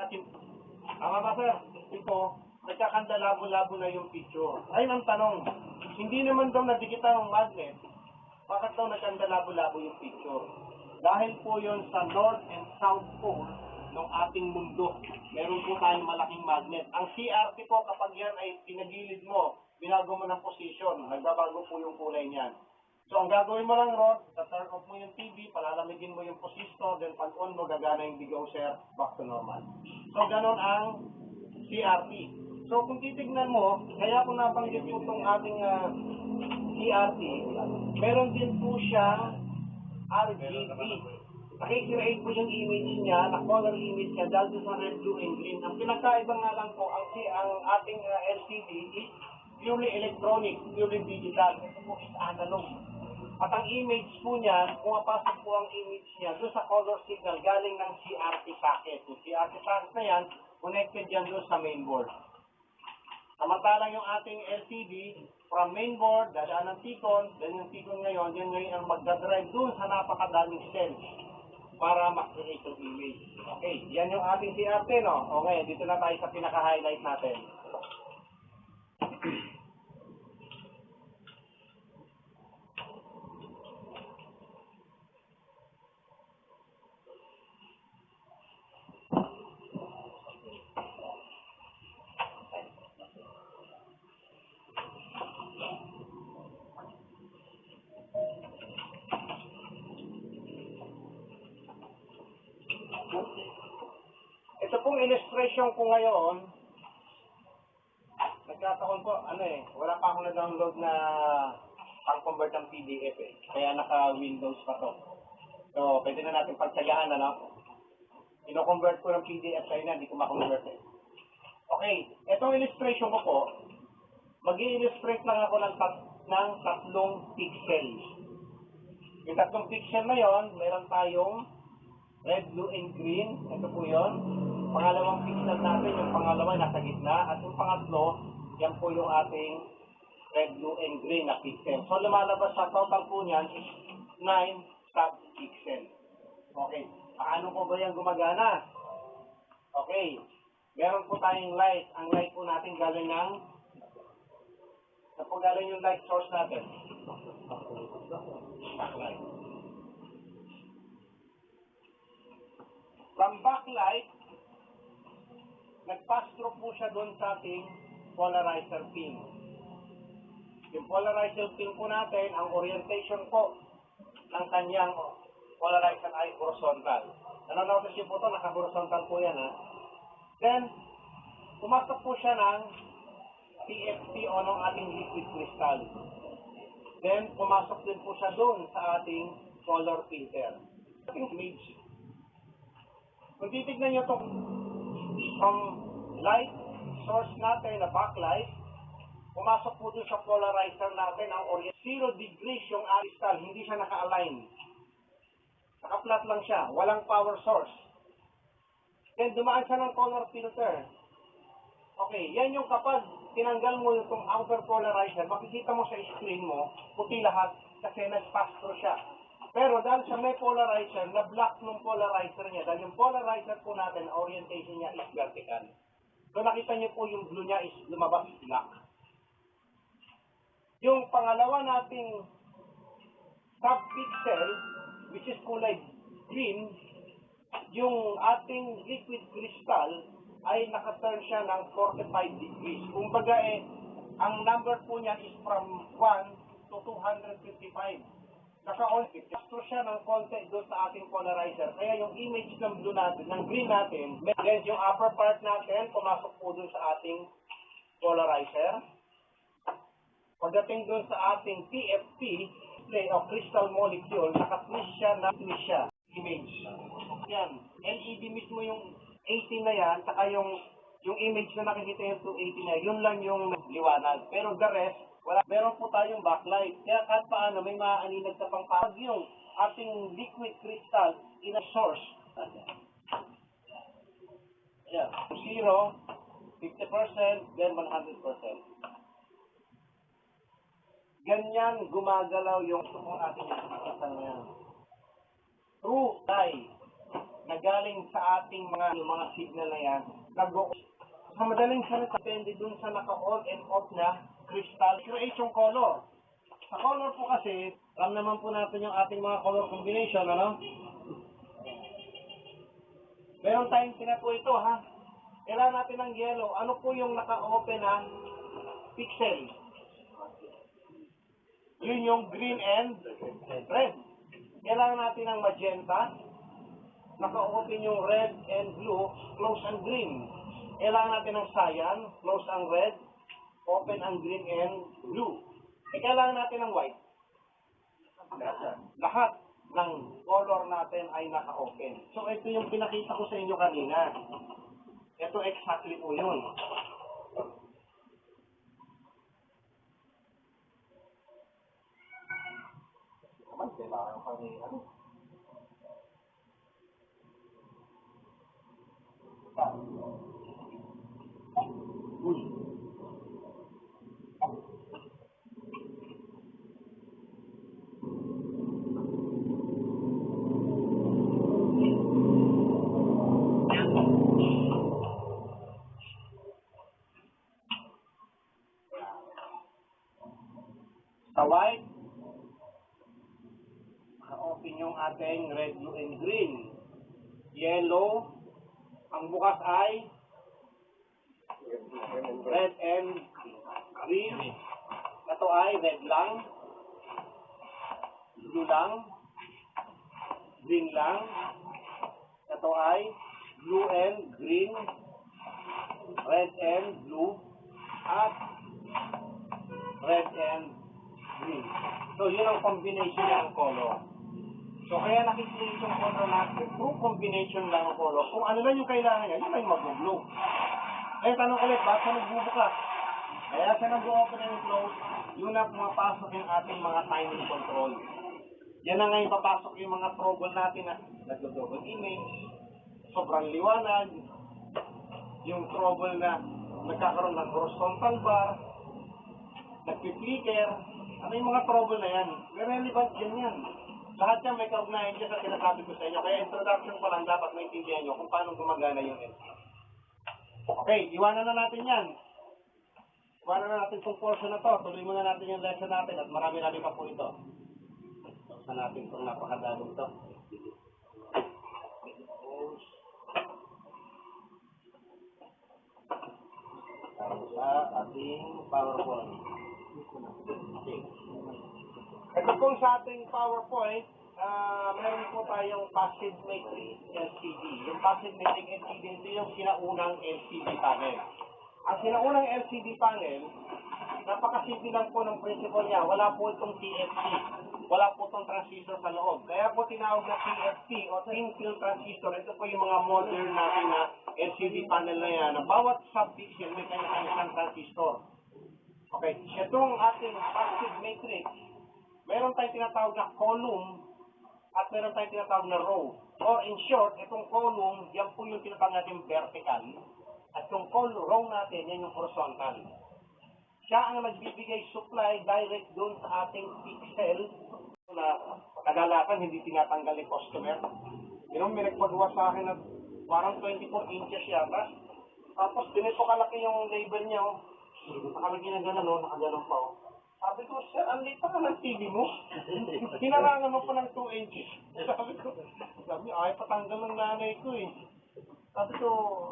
natin. Tama ba, sir? Ito, nagkakandalabo-labo na yung picture. Ayun ang tanong. Hindi naman daw nadikitan ng magnet. Bakit daw nagkandalabo-labo yung picture? Dahil po yon sa North and South Pole ng ating mundo. Meron po tayong malaking magnet. Ang CRT po, kapag yan ay pinagilid mo, binago mo ng position, nagbabago po yung kulay niyan. So, ang gagawin mo lang, Rod, turn off mo yung TV, palalamigin mo yung posistor, then pag on mo, gagana yung degausseur, back to normal. So, ganon ang CRT. So, kung titignan mo, kaya kung nabanggit po itong ating CRT, meron din po siyang RGB. Nakikreate po yung image niya, na color image niya, dahil sa red, blue, and green. Ang pinagkaiba nga lang po, ang ating LCD is purely electronic, purely digital. Ito po is analog. At ang image po niya, pumapasok po ang image niya doon sa color signal galing ng CRT packet. Yung CRT packet na yan, connected yan doon sa mainboard. Samantalang yung ating LCD, from mainboard, dadaan ng T-con, then yung T-con ngayon, yan ngayon ang magdadrive doon sa napakadaming cells para mag-create yung image. Okay, yan yung ating CRT, no? Okay, dito na tayo sa pinaka-highlight natin. Ito pong illustration ko ngayon, nagkataon po, wala pa akong na-download na pang-convert ng PDF kaya naka-Windows pa to. So, pwede na natin pagtsagaan, Ino-convert ko ng PDF sa'yo na, hindi ko ma-convert Okay, itong illustration ko po, mag-i-illustrate lang ako ng tatlong pixel. Yung tatlong pixel na yon, meron tayong red, blue, and green. Ito po yun. Pangalawang pixel natin, yung pangalawa nasa gitna. At yung pangatlo, yan po yung ating red, blue, and green na pixel. So, lumalabas sa total po niyan is 9 sub-pixel. Okay. Paano po ba yan gumagana? Okay. Meron po tayong light. Ang light po natin galing ng saan po galing yung light source natin? Backlight. From backlight, nag-pass through po siya doon sa ating polarizer pin. Yung polarizer pin po natin, ang orientation po ng kanyang polarizer ay horizontal. Nanonotice yung po ito, naka-horizontal po yan, Then, pumasok po siya ng TFT o ng ating liquid crystal. Then, pumasok din po siya doon sa ating color filter. Ating image. Kung titignan nyo ito, from light source natin na backlight, pumasok po doon sa polarizer natin ang orient. 0 degrees yung crystal, hindi siya naka-align. Naka-flat lang siya, walang power source. Then dumaan siya ng color filter. Okay, yan yung kapag tinanggal mo itong outer polarizer, makikita mo sa screen mo, puti lahat kasi nag-pass through siya. Pero dahil sa may polarizer, na-block ng polarizer niya, dahil yung polarizer po natin, orientation niya is vertical. So nakita niyo po yung blue niya is lumabas black. Yung pangalawa nating sub-pixel, which is kulay green, yung ating liquid crystal ay naka-turn siya ng 45 degrees. Kumbaga ang number po niya is from 1 to 255. Naka-on, through siya ng konti doon sa ating polarizer. Kaya yung image ng blue natin, ng green natin, then yung upper part natin, pumasok po doon sa ating polarizer. Pagdating doon sa ating TFT, o crystal molecule, naka-twist siya image. Yan, LED mismo yung 18 na yan, saka yung image na nakikita yung 280 na, yun lang yung liwanag. Pero the rest, wala. Meron po tayong backlight. Kaya kahit paano, may maaaninag sa pangpag yung ating liquid crystal in a source. Yeah. 0, 50%, then 100%. Ganyan gumagalaw yung ating crystal na yan. True light na galing galing sa ating yung mga signal na yan, sa madaling salita, depende dun sa naka-on and off na crystal, create yung color. Sa color po kasi, alam naman po natin yung ating mga color combination, ano? Meron tayong po ito, ha? Kailangan natin ng yellow. Ano po yung naka-open na pixel? Yun yung green and red. Kailangan natin ng magenta. Naka-open yung red and blue, close ang green. Kailangan natin ng cyan, close ang red, open ang green and blue. Kailangan natin ng white. Lahat ng color natin ay naka-open. So, ito yung pinakita ko sa inyo kanina. Ito exactly po yun. Sa white, naka-open yung ating red, blue, and green. Yellow, ang bukas ay red and green. Ito ay red lang, blue lang, green lang. Ito ay blue and green, red and blue, at red and green. So, yun ang combination ng color. So, kaya nakikita yung color natin through combination lang ng color. Kung ano lang yung kailangan niya, yun lang yung mag-blue. Ngayon, tanong ulit, bakit siya nagbubukas? Kaya siya nag-open and close, yun na pumapasok yung ating mga timing control. Yan na ngayon papasok yung mga trouble natin na nag-double image, sobrang liwanag, yung trouble na nagkakaroon ng horizontal bar, nagpi-flicker, ano yung mga trouble na yan? Relevant yan. Lahat yan may kaugnayan dyan sa sinasabi ko sa inyo. Kaya introduction pa lang dapat maintindihan nyo kung paano gumagana yung LCD. Okay, iwanan na natin yan. Iwanan na natin itong portion na to. Tuloy muna natin yung lesson natin at marami-rami pa po ito. Sa natin itong napakadalong to. Sa ating PowerPoint. Okay. Ito pong sa ating PowerPoint, meron po tayong passive matrix LCD. Yung passive matrix LCD, ito yung sinaunang LCD panel. Ang sinaunang LCD panel, napakasimple lang po ng principle niya. Wala po itong TFT. Wala po itong transistor sa loob. Kaya po tinawag na TFT o thin film transistor. Ito po yung mga modern natin na LCD panel na yan. Na bawat sub-pixel may kanya-kanya transistor. Okay, itong ating passive matrix, meron tayong tinatawag na column at meron tayong tinatawag na row. Or in short, itong column, yan po yung tinatawag natin vertical. At yung row natin, yan yung horizontal. Siya ang nagbibigay supply direct doon sa ating pixel na kadalasan hindi tinatanggal ni customer. May nagpagawa sa akin na parang 24 inches yata. Tapos ganito kalaki yung label niya. Nakalagay na gano'n, nakaganon pa. Sabi ko, sir, ang liit pa ng TV mo. Hinarangan mo pa ng 2 inches. Sabi niya, ay, patanggal ng nanay ko eh. Sabi ko,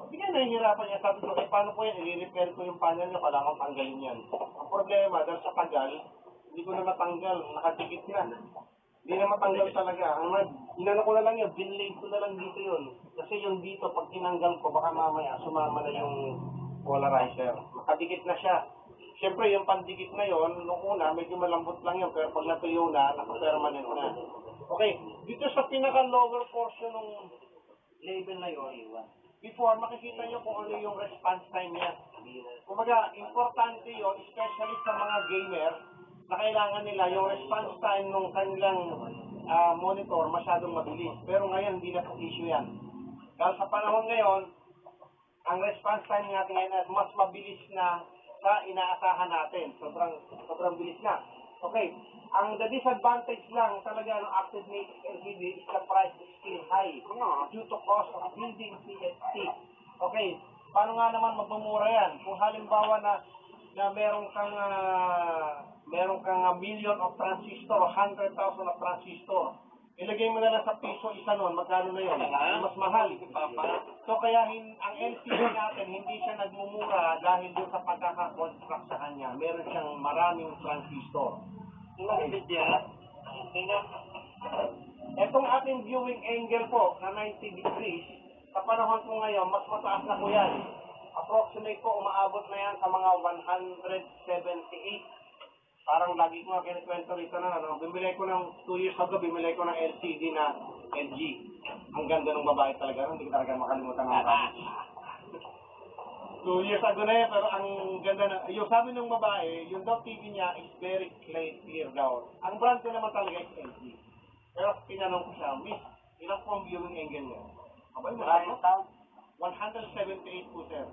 hindi nga nahihirapan niya. Sabi ko, paano po yan? I-repair ko yung panel niya, kailangan tanggalin yan. Ang problema, dahil sa tagal, hindi ko na matanggal. Nakadikit na. Hindi na matanggal talaga. Inano ko na lang yun, binlade ko na lang dito yun. Kasi yung dito, pag tinanggal ko, baka mamaya, sumama na yung polarizer. Nakadikit na siya. Siyempre, yung pandikit na yon, nung una, medyo malambot lang yun, pero pag natuyo na, naka-permanent na. Okay, dito sa pinaka-lower portion ng label na yon, before, makikita nyo kung ano yung response time niya. Kumbaga, importante yon, especially sa mga gamer, na kailangan nila yung response time ng kanilang monitor masyadong mabilis. Pero ngayon, hindi na po issue yan. Dahil sa panahon ngayon, ang response time natin ngayon ay mas mabilis na sa inaasahan natin. Sobrang bilis na. Okay. The disadvantage lang talaga ng active matrix LCD is the price is still high. due to cost of building PST. Okay, paano nga naman mabumura yan? Kung halimbawa na meron kang million of transistor o 100,000 of transistor, ilagay mo na lang sa piso isa nun, magkano na yun? Mas mahal. So kaya ang LCD natin, hindi siya nagmumura dahil doon sa pagkakakonstruct sa kanya. Meron siyang maraming transistor. Itong ating viewing angle po na 90 degrees, sa panahon po ngayon, mas mataas na po yan. Approximate po, umaabot na yan sa mga 178. Parang lagi ko nga kinikwento rito na, bumili ko ng 2 years ago, bumili ko ng LCD na LG. Ang ganda ng babae talaga, hindi ko talaga makalimutan ng babae. 2 years ago na yan, pero ang ganda na, yung sabi ng babae, yung daw TV niya is very clear daw. Ang brand ko naman talaga is LG. Pero tinanong ko siya, Miss, ilang po ang viewing angle niya? Abay, marami. 178 po, sir.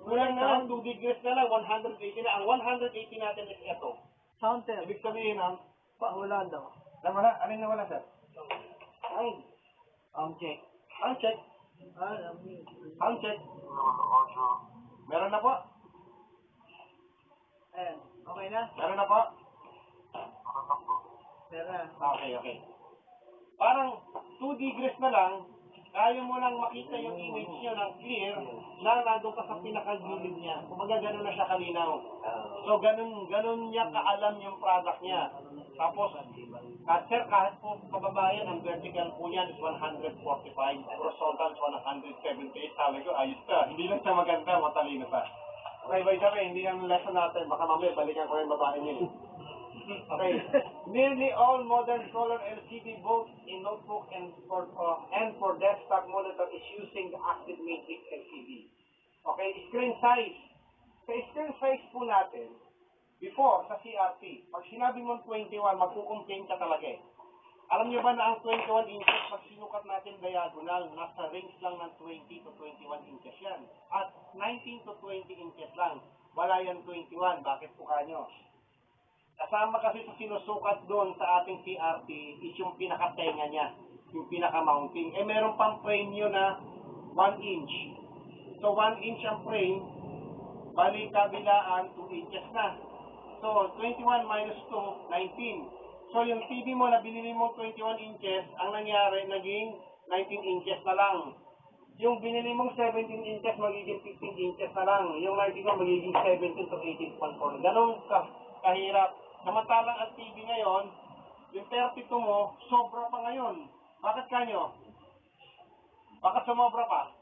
Kulang na lang, 2 degrees na lang, 180 na. Ang 180 natin is ito. Counter. Ibig sabihin, Wala daw. nawala, alin nawala, sir? Check. Sound check. Sound check. Meron na po? Ayan. Okay na? Meron na po? Pera. Okay. Parang 2 degrees na lang, kaya mo lang makita yung image niyo ng clear na nandun pa sa pinakagilid niya. Kumbaga gano'n na siya kalinaw. So ganun niya kaalam yung product niya. Tapos, sir, kahit po kababayan, ang vertical po niyan is 145, horizontal is 178. Sabi ko, ayos ka. Hindi lang siya maganda, matalino pa. Okay, by the way, hindi yung lesson natin. Baka mamaya balikan ko yung babae niya. Okay. Nearly all modern color LCD, both in notebook and for desktop monitor, is using the active matrix LCD. Okay, screen size. Sa screen size po natin, before sa CRT, pag sinabi mo 21, magkukomplain ka talaga eh. Alam niyo ba na ang 21 inches, pag sinukat natin diagonal, nasa range lang ng 20 to 21 inches yan. At 19 to 20 inches lang. Wala yan 21. Bakit po kanyo? Kasama kasi sa sinusukat doon sa ating CRT is yung pinakatenga niya, yung pinaka-mounting. Meron pang frame yun na 1 inch. So 1 inch ang frame, bali kabilaan 2 inches na. So 21 minus 2, 19. So yung TV mo na binili mo 21 inches, ang nangyari naging 19 inches na lang. Yung binili mong 17 inches magiging 15 inches na lang. Yung 19 mo magiging 17 to 18.4. Ganun kahirap. Samantalang ang TV ngayon, yung 32 mo, sobra pa ngayon. Bakit kanyo? Bakit sumobra pa?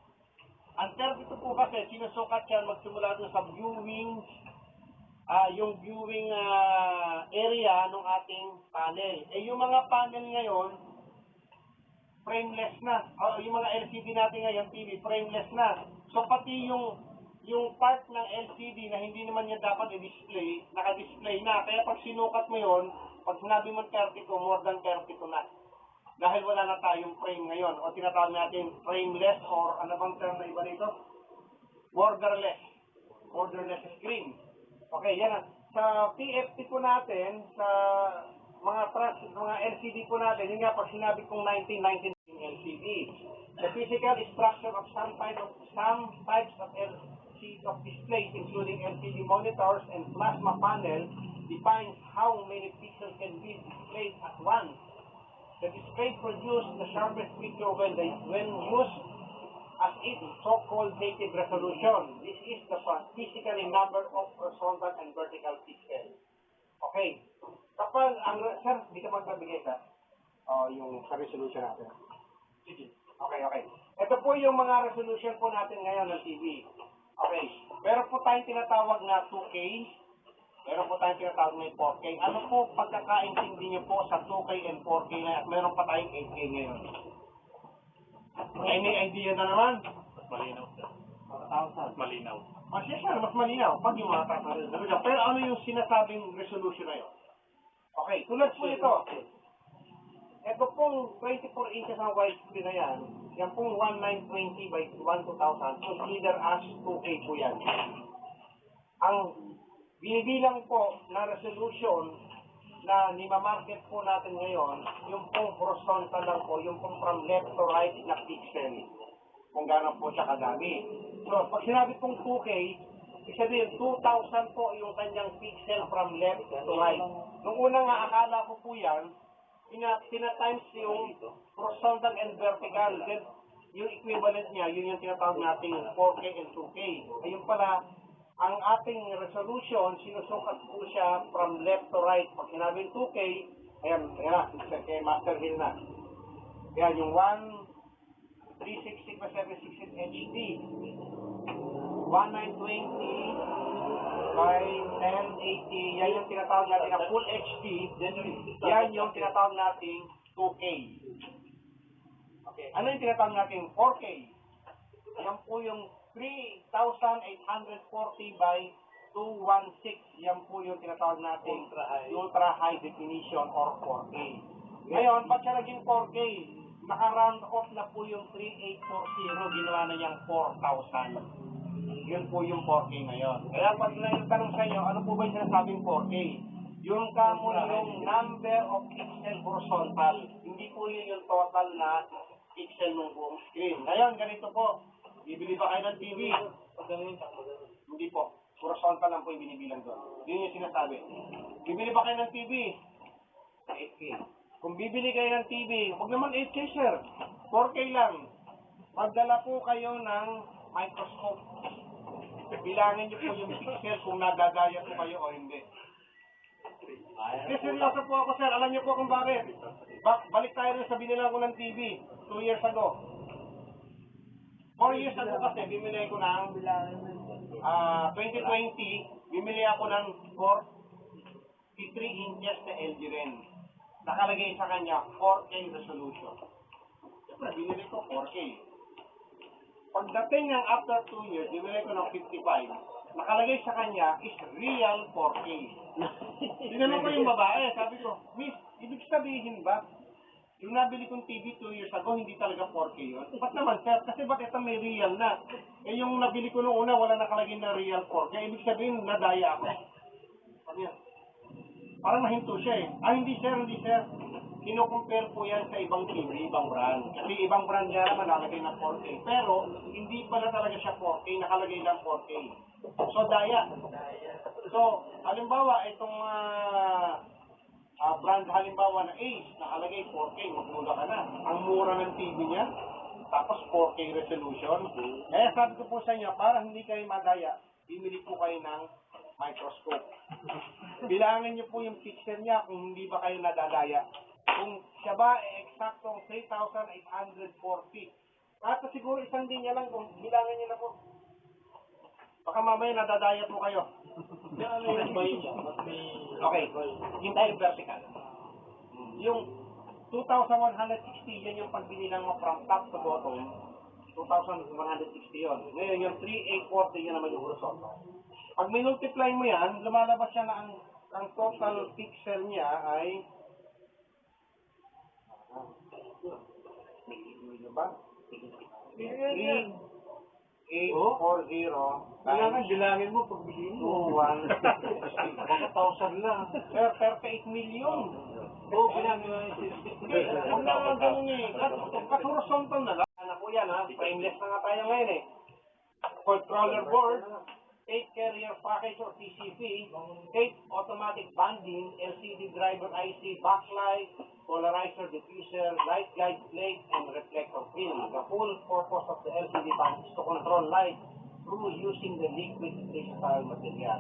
Ang 32 po kasi, sinusukat yan magsimula doon sa viewing, yung viewing area ng ating panel. Yung mga panel ngayon, frameless na. Yung mga LCD natin ngayon, TV, frameless na. So pati yung part ng LCD na hindi naman niya dapat i-display, naka-display na. Kaya pag sinukat mo yon, pag sinabi mo 32, more than 32 na. Dahil wala na tayong frame ngayon. O tinatawag natin frameless or ano bang term na iba dito? Borderless. Borderless screen. Okay, yan. Sa TFT po natin, sa mga LCD po natin, yun nga pag sinabi kong 19 LCD. The physical structure of some types of displays, including LCD monitors and plasma panel, defines how many pixels can be displayed at once. The display produces the sharpest picture when used as its so-called native resolution. This is the physical number of horizontal and vertical pixels. Okay. Kapag sir, dito magbibigay ka yung sa resolution natin. Sige. Okay. Ito po yung mga resolution po natin ngayon ng TV. Okay. Meron po tayong tinatawag na 2K. Meron po tayong tinatawag na 4K. Ano po pagkakaintindi niyo po sa 2K and 4K na at meron pa tayong 8K ngayon? Any idea na naman? Mas malinaw, sir. Mas Malinaw. mas malinaw. Pag yung mga resolution. Pero ano yung sinasabing resolution na yun? Okay. Tulad po ito. Ito pong 24 inches ang widescreen na yan. Yan pong 1920 by 12,000. Consider as 2K po yan. Ang binibilang po na resolution na nimamarket po natin ngayon, yung pong horizontal lang po, yung pong from left to right na pixel. Kung gano'n po siya kadami. So, pag sinabi pong 2K, ibig sabihin, 2,000 po yung kanyang pixel from left to right. Nung una nga, akala ko po yan, tina-times yung horizontal and vertical. Then, yung equivalent niya, yun yung tinatawag nating 4K and 2K. Ayun pala, ang ating resolution, sinusukat po siya from left to right. Pag sinabing 2K, ayan na, kay Master Hill na. Ayan, yung 360 by 760 HD. 1920 by 1080, yan yung tinatawag natin na full HD. Yan yung tinatawag nating 2K. Okay. Ano yung tinatawag natin 4K? Yan po yung 3,840 by 216. Yan po yung tinatawag natin ultra high definition or 4K. Ngayon, pag siya naging 4K, naka-round off na po yung 3840, ginawa na niyang 4,000. Yun po yung 4K ngayon. Kaya pag yung tanong sa inyo, ano po ba yung sinasabing 4K? Yung kamo yung number of pixel horizontal. Hindi po yun yung total na pixel ng buong screen. Ngayon, ganito po. Bibili ba kayo ng TV? Hindi po. Horizontal lang po yung binibilang doon. Yun yung sinasabi. Bibili ba kayo ng TV? 8K. Kung bibili kayo ng TV, huwag naman 8K, sir. 4K lang. Magdala po kayo ng microscope. Bilangin niyo po yung pixel kung nadadaya po kayo o hindi. Kasi seryoso po ako, sir. Alam niyo po kung bakit. Balik tayo rin sa binila ko ng TV 2 years ago. 4 years ago kasi bimili ko ng 2020, bimili ako ng 43 inches na LG rin. Nakalagay sa kanya 4K resolution. Siyempre, binili ko 4K. Pagdating ng after 2 years, bimili ko ng 55. Nakalagay sa kanya is real 4K. Tinanong ko yung babae, sabi ko, Miss, ibig sabihin ba, yung nabili kong TV 2 years ago, hindi talaga 4K yun? Ba't naman, sir? Kasi ba't ito may real na? Eh yung nabili ko noong una, wala nakalagay na real 4K. Ibig sabihin, nadaya ako. Ano yan? Parang mahinto siya eh. Hindi sir, hindi sir. Kino-compare po yan sa ibang TV, ibang brand. Kasi ibang brand niya naman nakalagay ng 4K. Pero, hindi pala talaga siya 4K, nakalagay lang 4K. So, daya. So, halimbawa, itong brand halimbawa na Ace, nakalagay 4K, magmula ka na. Ang mura ng TV niya, tapos 4K resolution. Kaya sabi ko po sa inyo, para hindi kayo madaya, bimili po kayo ng microscope. Bilangin niyo po yung pixel niya kung hindi ba kayo nadadaya. Kung siya ba eksaktong 3,840. At siguro isang linya lang kung bilangin niyo na po. Baka mamaya nadadaya po kayo. Okay, yung tayo vertical. Yung 2,160, yan yung pagbililang mo from top to bottom. 2,160 yun. Ngayon, yung 3,840, yan naman yung horizontal. Pag minultiply mo yan, lumalabas siya na ang total pixel niya ay ba? 3,840 Kailangan bilangin mo pag bilhin mo. 1,000 lang. Sir, 38 million. Oo, bilangin mo. Huwag na nga ganun eh. Horizontal na lang. Ano po yan ha? Frameless na nga tayo ngayon eh. Controller board, 8 carrier package or TCP, 8 automatic banding, LCD driver IC, backlight, polarizer, diffuser, light guide plate, and reflector film. The full purpose of the LCD band is to control light through using the liquid crystal material.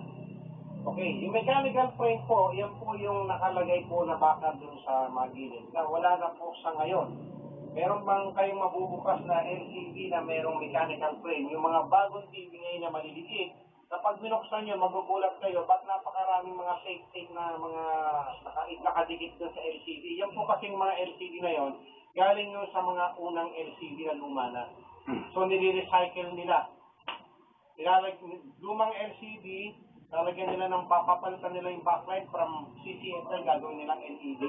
Okay, yung mechanical frame po, yan po yung nakalagay po na baka dun sa magilid. Na wala na po sa ngayon. Meron bang kayong mabubukas na LCD na merong mechanical frame? Yung mga bagong TV ngayon na maliliit, kapag binuksan nyo, magugulat kayo, ba't napakaraming mga tape na mga nakadikit doon sa LCD? Yan po kasing mga LCD na yon, galing yun sa mga unang LCD na luma na. So, nire-recycle nila. Lumang LCD, lalagyan nila ng papapalitan nila yung backlight from CCSL, gagawin nilang LED.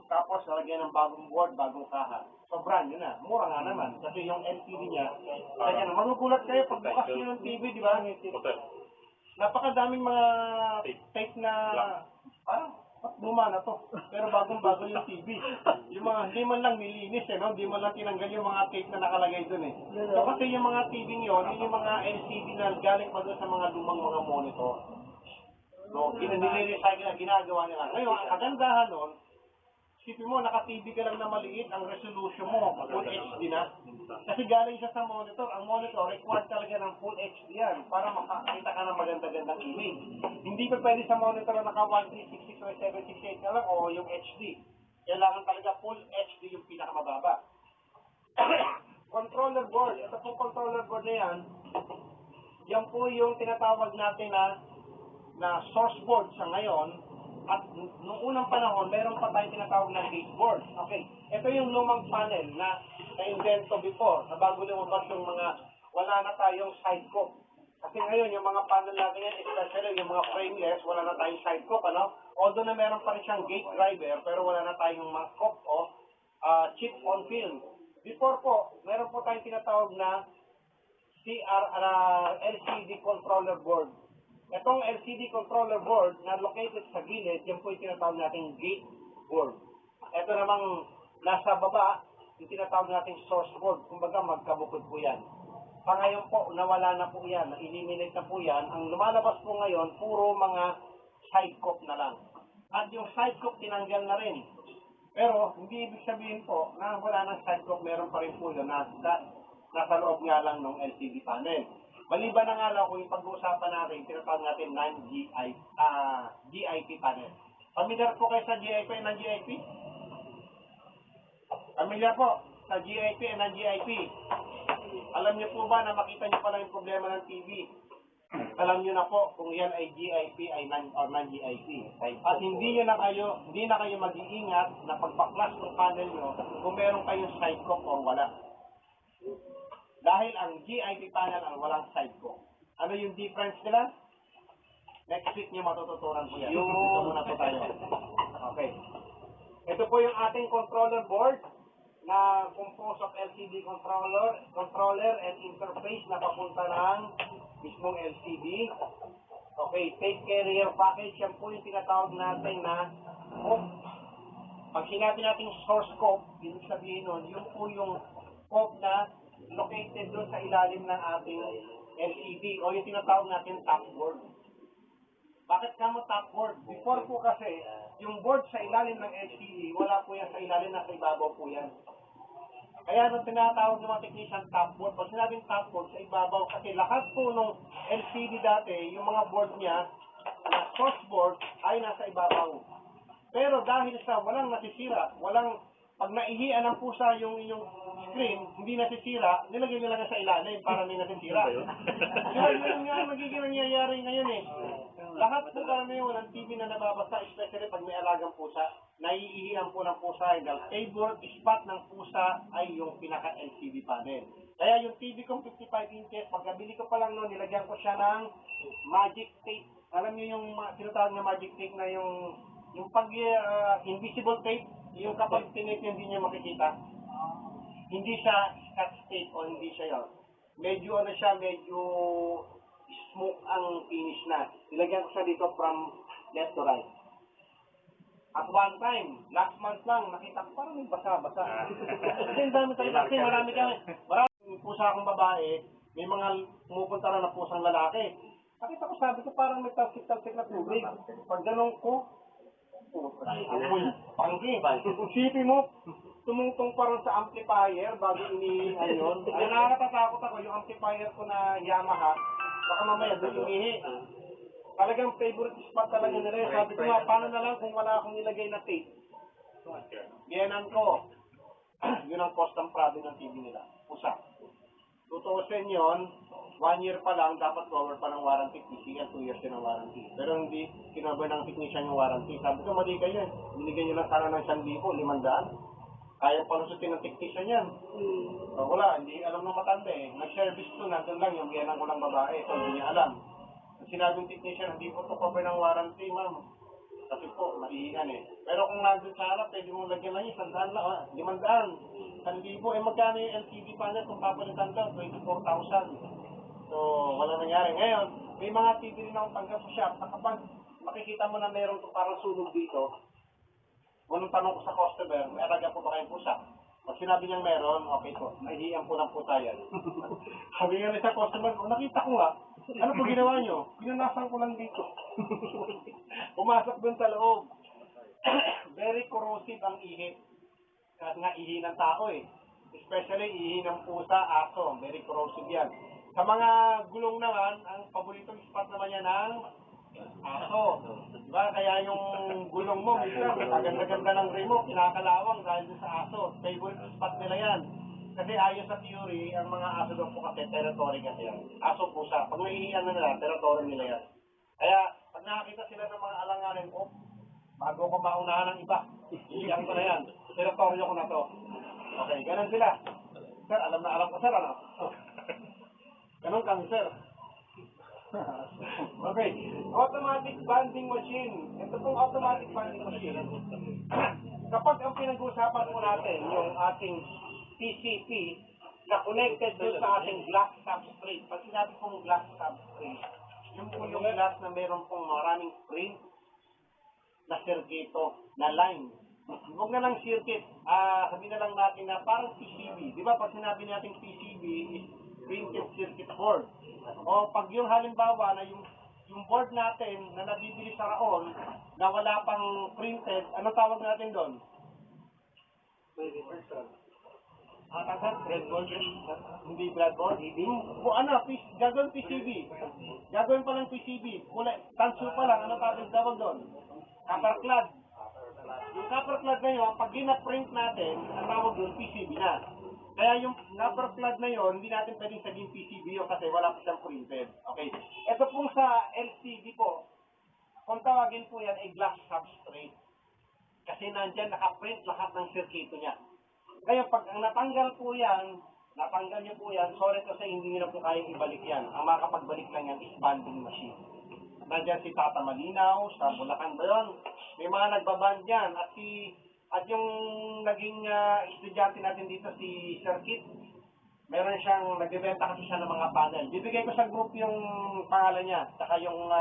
Tapos, lalagyan ng bagong board, bagong kaha. So, brand yun na. Mura nga naman. Kasi yung LCD niya, kaya na, magugulat kayo pag bukas nyo ng TV, di ba? Napakadaming mga tape na, parang Luma na to. Pero bagong-bago yung TV. Yung mga, hindi man lang nilinis no? Hindi man lang tinanggal yung mga tape na nakalagay dun So kasi yung mga TV yun yung mga LCD na galing pa doon sa mga lumang mga monitor. No, nire-recycle na ginagawa nila. Ngayon, ang kagandahan nun, isipin mo, naka-TV ka lang na maliit, ang resolution mo, full HD na. Kasi galing siya sa monitor. Ang monitor, required talaga ng full HD yan para makakita ka ng maganda-gandang image. Hindi pa pwede sa monitor na naka 1366 o 768 ka lang o yung HD. Kailangan talaga full HD yung pinakamababa. Controller board. Ito po controller board na yan po yung tinatawag natin na source board sa ngayon. At noong unang panahon, mayroon pa tayong tinatawag na gate board. Okay, ito yung lumang panel na na-invento before, na bago lumabas yung mga, wala na tayong side cope. Kasi ngayon, yung mga panel natin yan, especially yung mga frameless, wala na tayong side cope, Although na meron pa rin siyang gate driver, pero wala na tayong mga cope o chip on film. Before po, meron po tayong tinatawag na LCD controller board. Itong LCD controller board na located sa gilid, yan po yung tinatawag nating gate board. Ito namang nasa baba, yung tinatawag nating source board. Kumbaga magkabukod po yan. Ngayon po, nawala na po yan, na-eliminate na po yan. Ang lumalabas po ngayon, puro mga side cope na lang. At yung side cope tinanggal na rin. Pero hindi ibig sabihin po na wala ng side cope, meron pa rin po yun nasa loob nga lang ng LCD panel. Maliban na nga lang kung yung pag-uusapan natin, tinatawag natin GIP panel. Familiar po kayo sa GIP and non-GIP? Familiar po sa GIP and non-GIP? Alam niyo po ba na makita niyo pa lang yung problema ng TV? Alam niyo na po kung yan ay GIP or non-GIP. At hindi na kayo mag-iingat na pagbaklas ng panel niyo kung meron kayong side cope o wala. Dahil ang GIP panel ang walang side cope. Ano yung difference nila? Next week niyo matututunan po yan. Dito muna po tayo. Okay. Ito po yung ating controller board na composed of LCD controller and interface na papunta ng mismong LCD. Okay, tape carrier package, yan po yung tinatawag natin na cope. Pag sinabi natin source cope, ibig sabihin nun, yun po yung cope na located doon sa ilalim ng ating LCD o yung tinatawag natin top board. Bakit kamo top board? Before po kasi, yung board sa ilalim ng LCD, wala po yan sa ilalim, nasa ibabaw po yan. Kaya nung tinatawag ng mga technician top board, pag sinabing top board, sa ibabaw, kasi lahat po nung LCD dati, yung mga board niya, na source board, ay nasa ibabaw. Pero dahil sa walang nasisira, pag naihian ng pusa yung screen, hindi nasisira, nilagay nila sa ilalim para hindi nasisira. Kaya yun nga magiging nangyayari ngayon Lahat po karamihan ng TV na nababasa, especially pag may alagang pusa, naiihian po ng pusa. Dahil favorite spot ng pusa ay yung pinaka-LCD panel. Kaya yung TV kong 55 inches, pagkabili ko pa lang noon, nilagyan ko siya ng magic tape. Alam niyo yung tinatawag na magic tape na yung pag invisible tape, yung kapag tinip hindi niya makikita. Hindi siya scotch tape o hindi siya yun. Medyo medyo smoke ang finish na. Nilagyan ko siya dito from left to right. At one time, last month lang, nakita ko parang may basa-basa. Kasi ang dami talaga, kasi maraming pusa akong babae, may mga pumupunta na pusang lalaki. Nakita ko, sabi ko parang may talsik-talsik na tubig. Pag ganun ko, amoy, panggi. Isipin mo, tumutong parang sa amplifier bago inihihan yun. Ay, nakakatakot ako, yung amplifier ko na Yamaha, baka mamaya doon umihi. Talagang favorite spot talaga nila. Sabi ko nga, paano na lang kung wala akong nilagay na tape? Yenan ko. Yun ang cost ng product ng TV nila. Pusa. Tutuusin yun, 1 year pa lang, dapat cover pa ng warranty. PC yan, 2 years din ang warranty. Pero hindi kinover ng technician yung warranty. Sabi ko, mali kayo eh. Binigyan nyo lang sana ng 1,000, 500. Kaya palusutin ng technician yan. So, wala, hindi alam ng matanda eh. Nag-service to, nandun lang yung biyanan ko lang babae. So, hindi niya alam. Sinabing technician, hindi po ito cover ng warranty, ma'am. Kasi po, maiihan eh. Pero kung nandun sa harap, pwede mong lagyan lang yung 100 lang, 500. 1,000. Eh, magkano yung LCD panel kung papalitan daw? 24,000. So, wala nangyari. Ngayon, may mga TV rin akong tanggap sa shop na kapag makikita mo na meron to parang sunog dito. Unang tanong ko sa customer, may alagyan po ba kayong pusa? Pag sinabi niyang meron, okay po, nahihiyan po ng pusa yan. Sabi nga rin sa customer, nakita ko nga, ano po ginawa niyo? Pinunasan ko lang dito. Pumasok dun sa loob. Very corrosive ang ihi. Kasi nga ihi ng tao eh. Especially ihi ng pusa, aso. Very corrosive yan. Sa mga gulong naman, ang paboritong spot naman yan ng aso. Diba? Kaya yung gulong mo, minsan, kaganda-ganda ng remote, kinakalawang dahil dun sa aso. Favorite spot nila yan. Kasi ayon sa theory, ang mga aso daw po kasi territory kasi yan. Aso, pusa. Pag naiiyan na nila, territory nila yan. Kaya, pag nakakita sila ng mga alanganin, oh, bago ko maunahan ng iba, iiyan ko na yan. Territoryo ko na to. Okay, ganun sila. Sir, alam na alam ko, sir, ano? Ganun kang, sir. Okay, automatic banding machine. Ito pong automatic banding machine. Kapag ang pinag-uusapan po natin, yung ating PCP na connected doon sa ating glass substrate. Pag sinabi pong glass substrate, yun po yung glass na meron pong maraming print na circuito, na line. Huwag na lang circuit. Sabihin na lang natin na parang PCB. Di ba pag sinabi natin PCB is printed circuit board. O pag yung halimbawa na yung board natin na nabibili sa raon na wala pang printed, ano tawag natin doon? Breadboard? Hindi breadboard? Gagawin PCB. Gagawin pa lang PCB. Tanso pa lang, ano tawag doon? Copper clad. Yung copper clad na yun, pag gina-print natin, ang tawag doon, PCB na. Kaya yung copper clad na yun, hindi natin pwedeng sabihin PCB yun kasi wala pa siyang printed. Okay. Ito pong sa LCD po, kung tawagin po yan ay glass substrate. Kasi nandyan nakaprint lahat ng circuito niya. Kaya pag ang natanggal niyo po yan, sorry kasi hindi niyo na po kayang ibalik yan. Ang makapagbalik lang yan is banding machine. Nandyan si Tata Malinaw, sa Bulacan ba yun? May mga nagbaband yan. At yung naging estudyante natin dito, si Sir Kit, meron siyang, nagbebenta kasi siya ng mga panel. Bibigay ko sa group yung pangalan niya, saka yung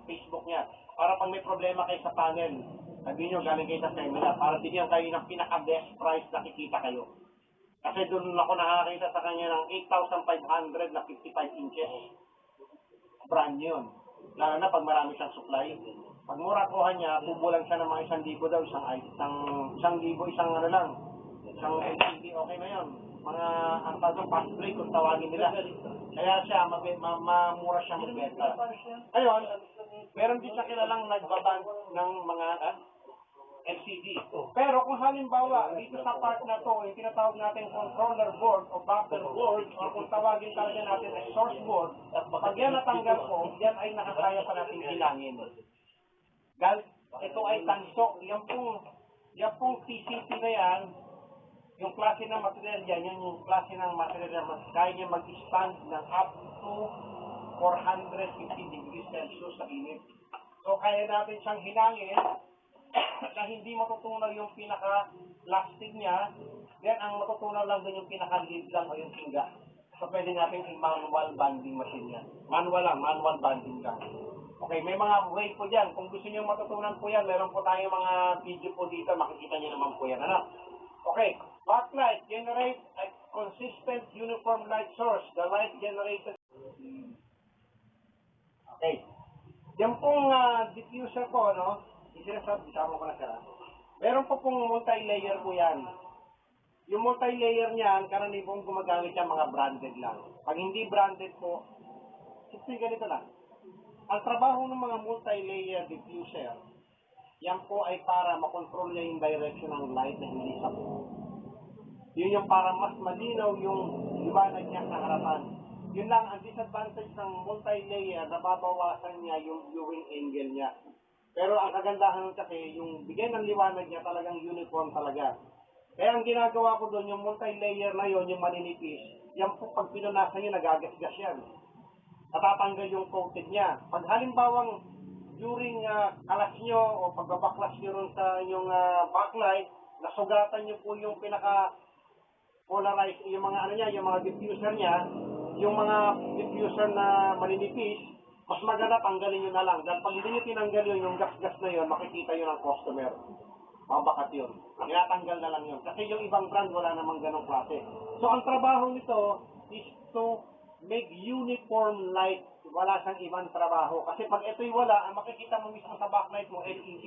Facebook niya. Para pag may problema kayo sa panel, sabihin nyo, galing kayo sa seminar, para bigyan kayo ng pinaka-best price na kikita kayo. Kasi doon ako nakakita sa kanya ng 8,500 na 55 inches. Brand yun. Lalo na pag marami siyang supply. Pag mura kuha niya, tubo lang siya ng mga 1,000 daw, isang LCD, okay na yun. Mga, ang tawag fast break kung tawagin nila. Kaya siya, mamura siya magbenta. Ngayon, meron din siya kilalang nagbaband ng mga LCD. Pero kung halimbawa, dito sa part na to, yung tinatawag natin controller board o buffer board, o kung tawagin talaga natin ay source board, pag yan natanggal ko, yan ay nakakaya pa natin hilangin. Ito ay tansok. Yan pong TCP na yan, yung klase ng material yan, yan yung klase ng material na kaya niya mag-expand ng up to 450 degrees Celsius sa init. So, kaya natin siyang hilangin na hindi matutunaw yung pinaka-plastic niya, then ang matutunaw lang din yung pinaka-lid lang o yung tingga. So, pwede natin i-manual banding machine yan. Manual banding lang. Okay, may mga way po dyan. Kung gusto niyo matutunan po yan, meron po tayong mga video po dito, makikita niyo naman po yan. Ano? Okay, backlight, generate a consistent uniform light source. The light generated. Okay. Yan pong diffuser po, no? Isama ko na siya. Meron po pong multi-layer po yan. Yung multi-layer niyan, karaniwang gumagamit yan mga branded lang. Pag hindi branded po, ganito lang. Ang trabaho ng mga multi-layer diffuser, yan po ay para makontrol niya yung direction ng light na hindi sa po. Yun yung para mas malinaw yung liwanag niya sa harapan. Yun lang, ang disadvantage ng multi-layer, nababawasan niya yung viewing angle niya. Pero ang kagandahan kasi, yung bigay ng liwanag niya talagang uniform talaga. Kaya ang ginagawa ko doon, yung multi-layer na yun, yung maninipis, yan po pag pinunasan niya, nagagasgas yan. Natatanggal yung coated niya. Pag halimbawang during kalas nyo o pagbabaklas nyo rin sa inyong backlight, nasugatan nyo po yung pinaka-polarized, yung mga yung mga diffuser niya, yung mga diffuser na maninipis, mas maganda tanggalin nyo na lang. Dahil pag hindi nyo tinanggal yun, yung gas-gas na yun, makikita yun ng customer. Mabakat yun. Tinatanggal na lang yun. Kasi yung ibang brand, wala namang ganong klase. So, ang trabaho nito is to make uniform light. Wala siyang ibang trabaho. Kasi pag ito'y wala, ang makikita mo mismo sa backlight mo, LED.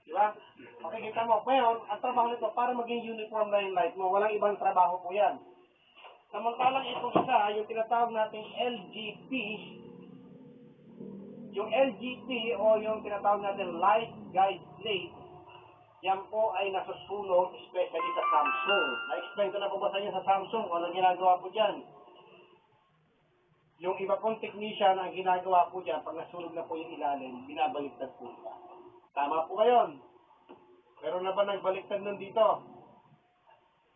Di ba? Makikita mo. Ngayon, ang trabaho nito, para maging uniform na yung light mo, walang ibang trabaho po yan. Samantalang itong isa, yung tinatawag nating LGP, yung LGP o yung tinatawag natin Light Guide Plate, yan po ay nasusunog especially sa Samsung. Na-explain ko na po ba sa inyo sa Samsung kung anong ginagawa po dyan? Yung iba pong technician, ang ginagawa po dyan, pag nasunog na po yung ilalim, binabaliktad po siya. Tama po kayo. Meron na ba nagbaliktad nun dito?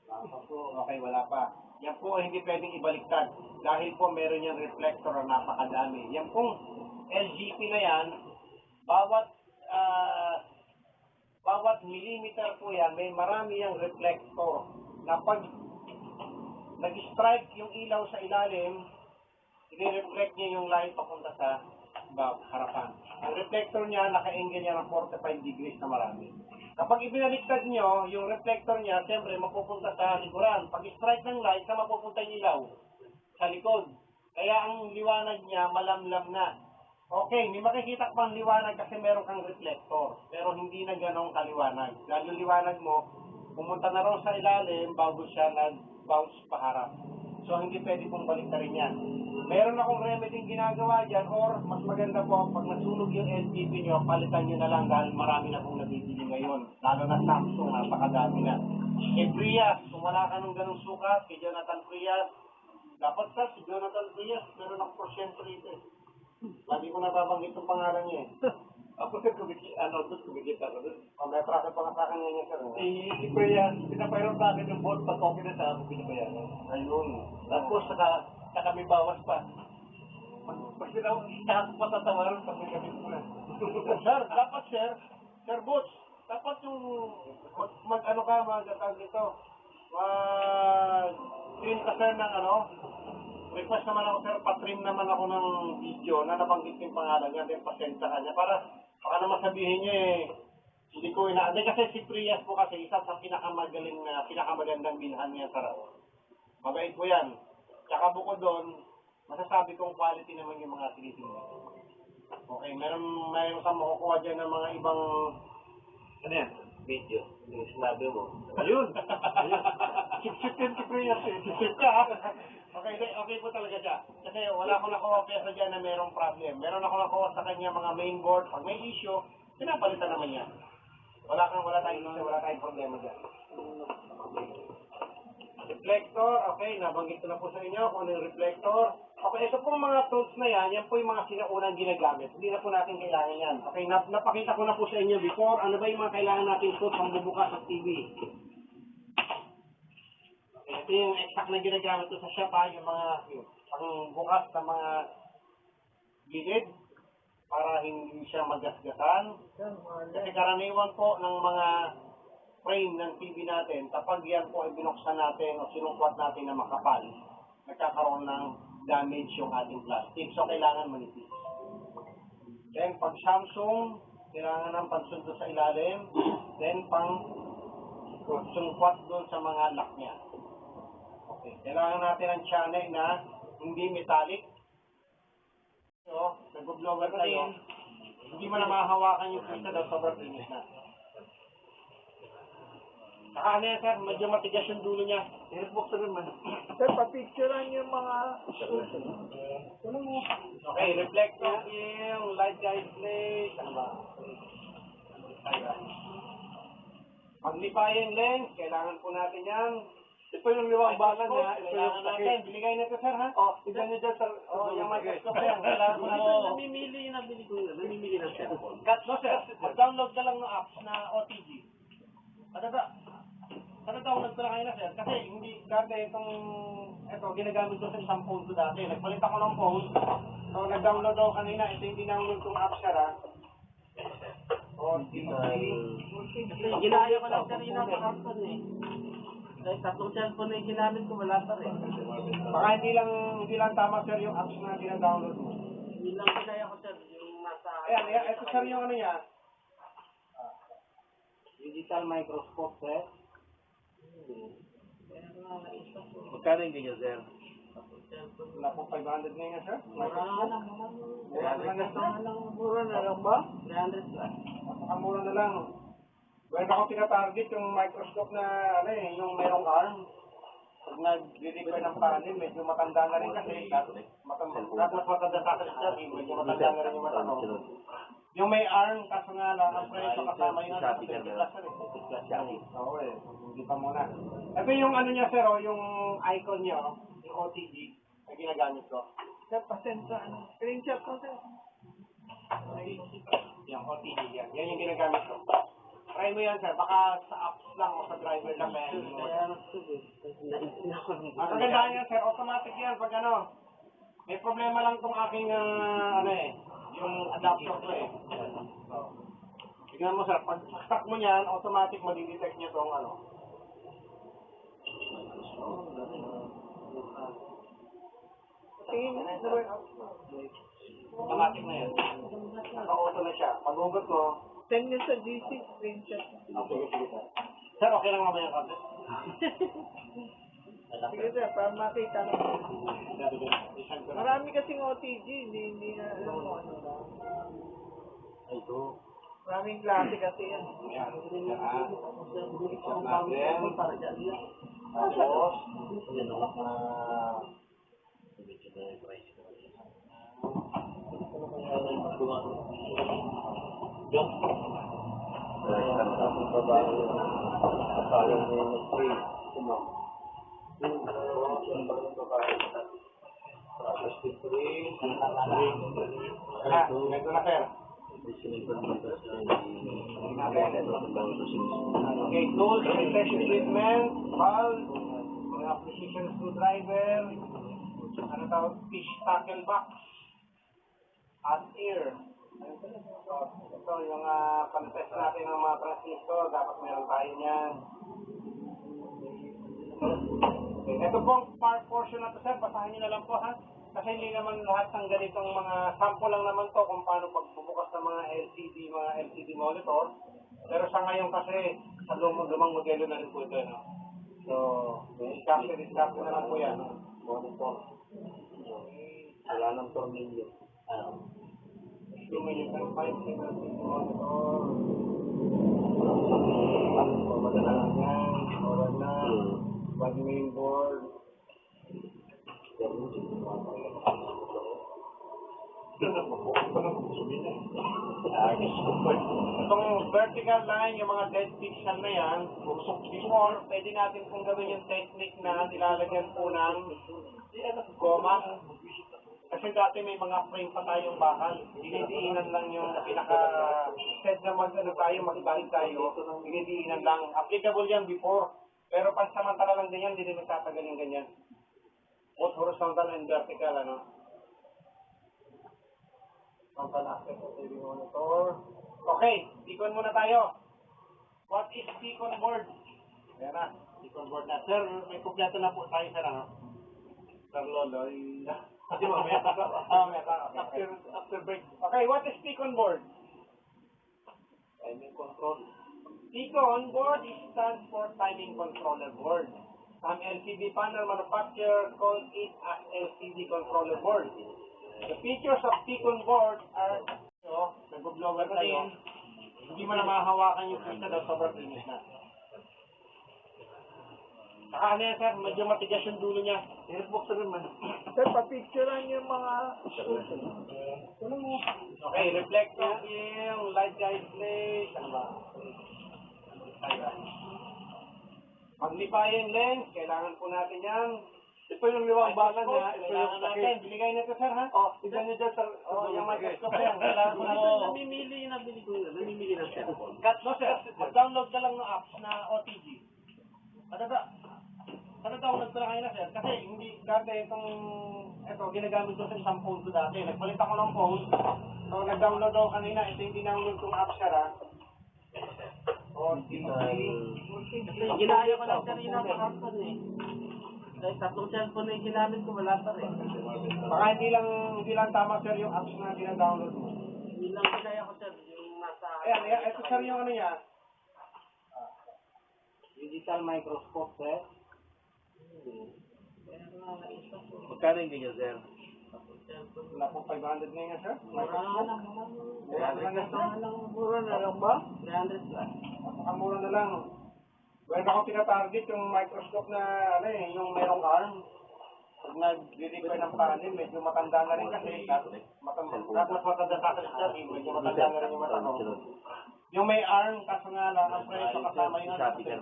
Wala pa po. Okay, wala pa. Yan po ay hindi pwedeng ibaliktad dahil po meron yung reflector na napakadami. Yan pong LGP na yan, bawat millimeter po yan, may marami yung reflector na pag nag-strike yung ilaw sa ilalim, i-reflect niya yung light papunta sa harapan. Ang reflector niya, naka-angle niya ng 45 degrees na marami. Kapag ibinaliktad nyo, yung reflector niya, siyempre, mapupunta sa likuran. Pag strike ng light, saan mapupunta yung ilaw? Sa likod. Kaya ang liwanag niya, malamlam na. Okay, may makikita pang liwanag kasi meron kang reflector. Pero hindi na ganong kaliwanag. Dahil yung liwanag mo, pumunta na raw sa ilalim bago siya nag-bounce paharap. So, hindi pwede pong baliktarin yan. Meron akong remedy ginagawa dyan or mas maganda po pag nasunog yung LGB nyo, palitan nyo na lang dahil marami na pong nabibili ngayon. Lalo na Samsung, napakadami na. Prias, kung wala ka nung ganong sukat, kay Jonathan Prias, dapat sa si Jonathan Prias, meron akong porsyento rito eh. Lagi ko nababanggit yung pangalan niya eh. Ako sir, kumikita ko doon. May traffic pa nga sa akin ngayon sir. Si Priya, pinapayron sa akin yung board, pag okay na sa ako, pinapayaran. Ayun. Tapos, saka may bawas pa. Pag matatawaran, pag may gamit mo na. Sir, dapat Sir Boots, dapat yung mag-ano ka, mag-atag nito. Trim ka sir ng ano, request naman ako sir, patrim naman ako ng video na nabanggit yung pangalan niya, then pasensya ka niya. Para, baka naman sabihin niya eh, hindi ko inaanday kasi si Prias po kasi isa sa pinakamagaling na, pinakamagandang bilhan niya sa Raon. Mabait po yan. Tsaka bukod doon, masasabi kong quality naman yung mga tinitingnan. Okay, meron kang makukuha dyan ng mga ibang, Ano yan? Video. Yung sinabi mo. ayun. Sip-sip yan si Prias eh. Sip ka ha. Okay po talaga siya. Kasi wala akong nakuha pesa dyan na merong problem. Meron ako nakuha sa kanya mga mainboard. Pag may issue, pinapalitan naman niya. Wala tayong problema dyan. Reflector, okay, nabanggit ko na po sa inyo kung ano yung reflector. Okay, ito pong mga tools na yan po yung mga sinaunang ginagamit. Hindi na po natin kailangan yan. Okay, napakita ko na po sa inyo before, ano ba yung mga kailangan natin tools pang bubukas sa TV. Okay, ito yung exact na ginagamit ko sa shop yung mga pangbukas sa mga gilid para hindi siya magasgasan. Kasi karaniwan po ng mga frame ng TV natin, kapag yan po ay binuksan natin o sinungkwat natin na makapal, nagkakaroon ng damage yung ating plastic. So, kailangan manipis. Then, pag Samsung, kailangan ng pansundo sa ilalim. Then, pang sungkwat doon sa mga lock niya. Okay. Kailangan natin ng channel na hindi metallic. So, nag-blower tayo. Hindi mo na mahawakan yung pista daw sobrang linis na. Saka ano yan, sir, medyo matigas yung dulo niya. Buksan naman. Sir, pa-picturean yung mga... Okay, reflector yung light guide plate. Ano ba? Magnifying lens, kailangan po natin yan. Ito yung liwang bala niya. Ito yung Kailangan natin. Biligay na ito, sir, ha? Oh, tignan niyo dyan sa... Yung microscope yan. Kailangan po natin. Namimili na namimili ng cellphone. No, sir. Mag-download ka lang ng apps na OTG. Download ko lang kayo na, sir. Kasi hindi, dati ito, ginagamit ko sa isang phone ko dati. Nagpalit ako ng phone. So, nag-download ako kanina. Ito yung download kong apps, sir, ha? OTG. Ginaya ko lang kanina sa cellphone eh. Dahil tatlong cellphone na yung ginamit ko, wala pa rin. Baka hindi lang tama, sir, yung apps na gina-download mo. Yun lang ginaya ko, sir. Yung nasa... Ayan, ito sir yung ano niya. Digital microscope, sir. Magkano yung ganyan, sir? Wala po 500 na yun sir. Mura lang. Mura na lang ba? 300 plus. Mura na lang. Meron ako tinatarget yung microscope na ano yung merong arm. Pag nag-require ng panel, medyo matanda na rin kasi. Mas matanda sa akin siya, medyo matanda na rin yung mata, no? Yung may arm, kaso nga lang, ang presyo kasama yun, ano, 50 plus na rin. Oo hindi pa muna. Ito yung ano niya, sir, yung icon niya, yung OTG, na ginagamit ko. Sir, pasend sa ano? Screenshot ko, sir. Yung OTG yan. Yan yung ginagamit ko. Try mo yan, sir. Baka sa apps lang o sa driver lang kaya hindi mo. Ang kagandahan yan, sir. Automatic yan pag ano. May problema lang tong aking yung adapter ko eh. So, tignan mo, sir. Pag stuck mo yan, automatic madidetect niya tong ano. Tingin na, sir. Automatic na yan. Naka-auto na siya. Pag hugot ko, Send nyo sa GC, screenshot. sige. Sir, okay lang mamaya kasi. Sige, sir, para makita ko. Marami kasing OTG, hindi na alam mo ano. Ito. Maraming klase kasi yan. Ayan. Check natin. Tapos, ito na, sir. Okay, tools, test equipment, valve, mga precision screwdriver, ano tawag, fish tackle box, hot ear. Ito yung pan-test natin ng mga transistor, dapat meron tayo niyan. Okay, ito pong part portion na to, sir, basahin niyo na lang po, ha? Kasi hindi naman lahat ng ganitong mga sample lang naman to kung paano pagbubukas ng mga LCD monitor. Pero sa ngayon kasi, sa lumang modelo na rin po ito, no? So, discussion na lang po yan, no? Monitor. Wala ng tornilyo. Lumang yung 5 monitor. Madala yan, oras na, body main board. Itong vertical line, yung mga dead pixel na yan, before, pwede natin kung gawin yung technique na nilalagyan po ng goma. Kasi dati may mga frame pa tayong bakal. Dinidiinan lang yung instead na magbalik tayo, dinidiinan lang. Applicable yan before. Pero pansamantala lang din yan, hindi nagtatagal yung ganyan. Both horizontal and vertical, ano? Horizontal access of TV monitor. Okay, Beacon muna tayo. What is Beacon board? Ayan na, Beacon board na. Sir, may kumpleto na po tayo, sir, ano? Sir Lolo, kasi mamaya after break. Okay, what is Beacon board? Timing control. Beacon board stands for timing controller board. Some LCD panel manufacturer call it as LCD controller board. The features of Beacon board are, nag-blower tayo, hindi mo na mahahawakan yung pista daw, sobrang linis na. Saka ano yan, sir, medyo matigas yung dulo niya. Buksan naman. Sir, pa-picturean yung mga... Okay, reflector yung light guide plate, ano ba? Magnifier lens, kailangan po natin yan. Ito yung liwang bala niya. Ito yung natin. Binigay na ito, sir, ha? Tignan niyo dyan, sir. Yung microscope yan. Kailangan po natin. Namimili ng cellphone. No, sir. Mag-download ka lang ng apps na OTG. Download ko lang kayo na, sir. Kasi hindi, dati ito, ginagamit ko sa isang phone ko dati. Nagpalit ako ng phone. So, nag-download ako kanina. Ito yung download kong apps, sir, ha? OTG. Ginaya ko lang kanina sa karton eh. Dahil tatlong cellphone na yung ginamit ko, wala pa rin. Baka hindi lang tama sir yung apps na dina-download mo. Yun lang kinaya ko, sir, yung nasa... Ayan, ito sir yung ano niya. Digital microscope, sir. Magkano yung ganyan, sir? Wala po 500 na yun sir. Mura na lang, Mura na lang ba? 300 plus. Mura na lang. Meron ako tinatarget yung microscope na ano eh, yung merong arm. Pag nag-repair ng panel, medyo matanda na rin kasi. Mas matanda sa akin sir, medyo matanda na rin yung mata ko. Yung may arm, kaso nga lang, ang presyo kasama yun. Shopee, sir.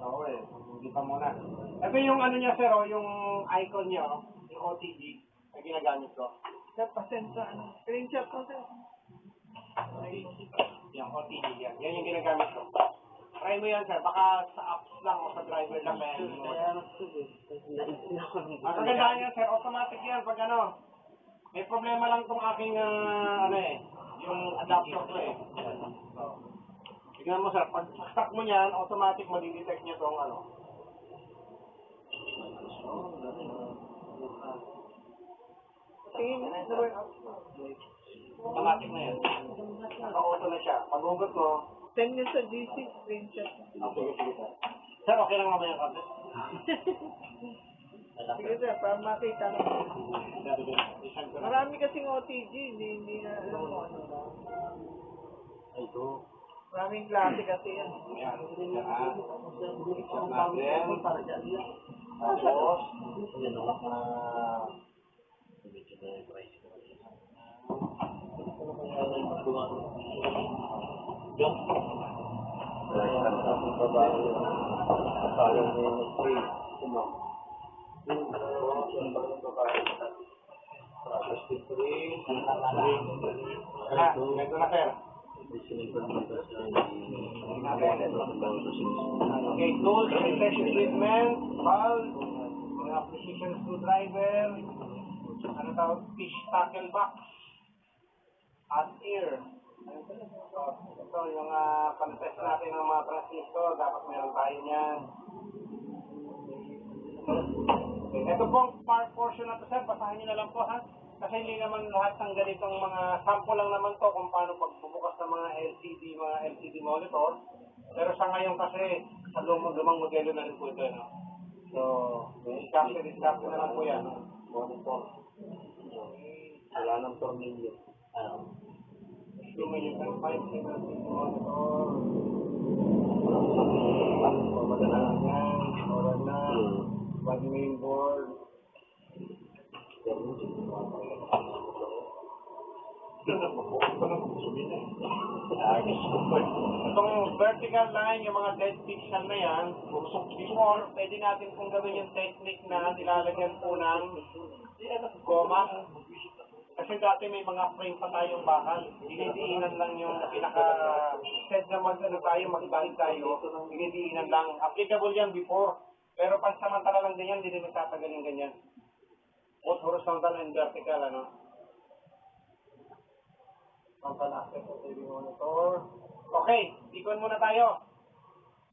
Oo eh, hindi pa muna. Ito yung ano niya sir, oh, yung icon niya, oh, yung OTG, na ginagamit ko. Sir, pasensya, ano? Screenshot ko, sir. Yung OTG yan, yan yung ginagamit ko. Try mo yan sir, baka sa apps lang o sa driver lang may hindi mo. Kaya naisip ako. Ang kagandahan yan sir, automatic yan pag ano. May problema lang tong aking ano eh, yung adapter ko eh. So, tignan mo sir, pag stuck mo yan, automatic madidetect niya tong ano. Automatic na yan. Naka-auto na siya. Pag hugot mo, Send nyo sa GC, screenshot. sige, sige sir. Sir, okay lang mamaya kasi. Sige, sir, para makita ko. Isang ko na. Marami kasing OTG, hindi na alam mo ano na. Ito. Maraming klase kasi yan. Ayan. Isang natin. Tapos, ito na sir. Okay, tools, precision treatment, valve, mga precision screwdriver, ano tawag, fish tackle box, hot ear. Ito yung pan-test natin ng mga transistor, dapat meron tayo niyan. Okay, ito pong part portion na to sir, basahin niyo na lang po ha. Kasi hindi naman lahat ng ganitong mga sample lang naman to kung paano pagbubukas ng mga LCD monitor. Pero sa ngayon kasi, sa lumang modelo na rin po ito. No? So, discarte na lang po yan. Monitor. Wala ng tornilyo. Lumilyo ng 5 monitor. Madala lang yan. Oral na. One main board. Itong vertical line, yung mga dead pixel na yan, before, pwede natin kung gawin yung technique na nilalagyan po ng goma. Kasi dati may mga frame pa tayong bakal. Dinidiinan lang yung instead na mag-ibalik tayo, dinidiinan lang. Applicable yan before. Pero pansamantala lang ganyan, hindi rin nagtatagalin ganyan. Both horizontal and vertical, ano? Frontal aspect of TV monitor. Okay, Beacon muna tayo.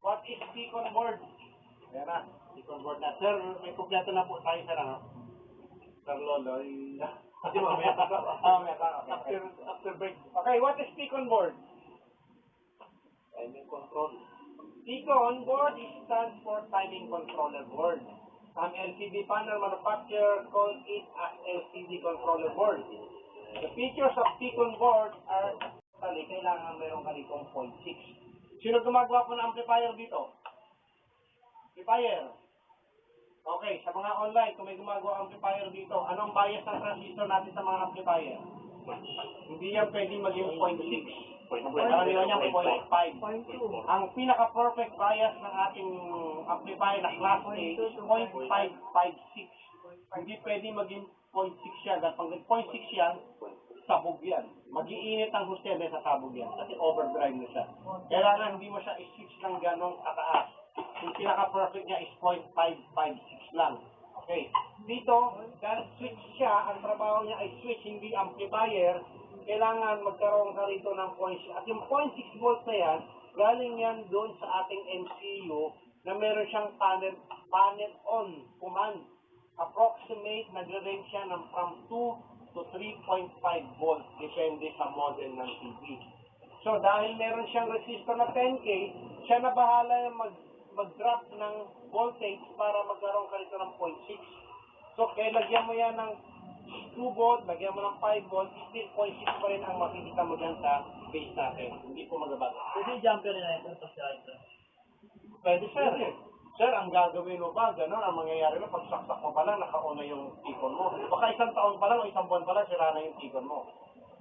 What is Beacon board? Ayan na, Beacon board na. Sir, may kompleto na po tayo, sir, ano? Sir Lolo, Kasi mamaya pa. Mamaya pa. After break. Okay, what is Beacon board? Timing control. Beacon board stands for timing controller board. Some LCD panel manufacturer call it as LCD controller board. The features of Beacon board are kailangan mayroong ganitong 0.6. Sino gumagawa po ng amplifier dito? Amplifier. Okay, sa mga online, kung may gumagawa amplifier dito, anong bias ng transistor natin sa mga amplifier? Hindi yan pwedeng maging 0.6. Karaniwan niya 0.5. Ang pinaka-perfect bias ng ating amplifier na class A is 0.556. Hindi pwedeng maging 0.6 yan. Dahil pag 0.6 yan, sabog yan. Mag-iinit ang hustele sa sabog yan. Kasi overdrive na siya. Kailangan hindi mo siya i-switch ng ganong kataas. Yung pinaka-perfect niya is 0.556 lang. Okay. Dito, dahil switch siya, ang trabaho niya ay switch, hindi amplifier. Kailangan magkaroon ka rito ng 0.6. At yung 0.6 volts na yan, galing yan doon sa ating MCU na meron siyang panel on command. Approximate, nagre-range siya ng from 2 to 3.5 volts, depende sa model ng TV. So, dahil meron siyang resistor na 10K, siya na bahala yung mag-drop ng voltage para magkaroon ka rito ng 0.6. So, kaya lagyan mo yan ng 2 volt, lagyan mo ng 5 volt, still 0.6 pa rin ang makikita mo dyan sa base natin. Hindi po magabago. Pwede yung jumper na ito, tapos ito. Pwede, sir. Sir, ang gagawin mo ba, gano'n, ang mangyayari mo, pag saksak mo pa lang, naka-on na yung tikon mo. Baka isang taon pa lang o isang buwan pa lang, sira na yung tikon mo.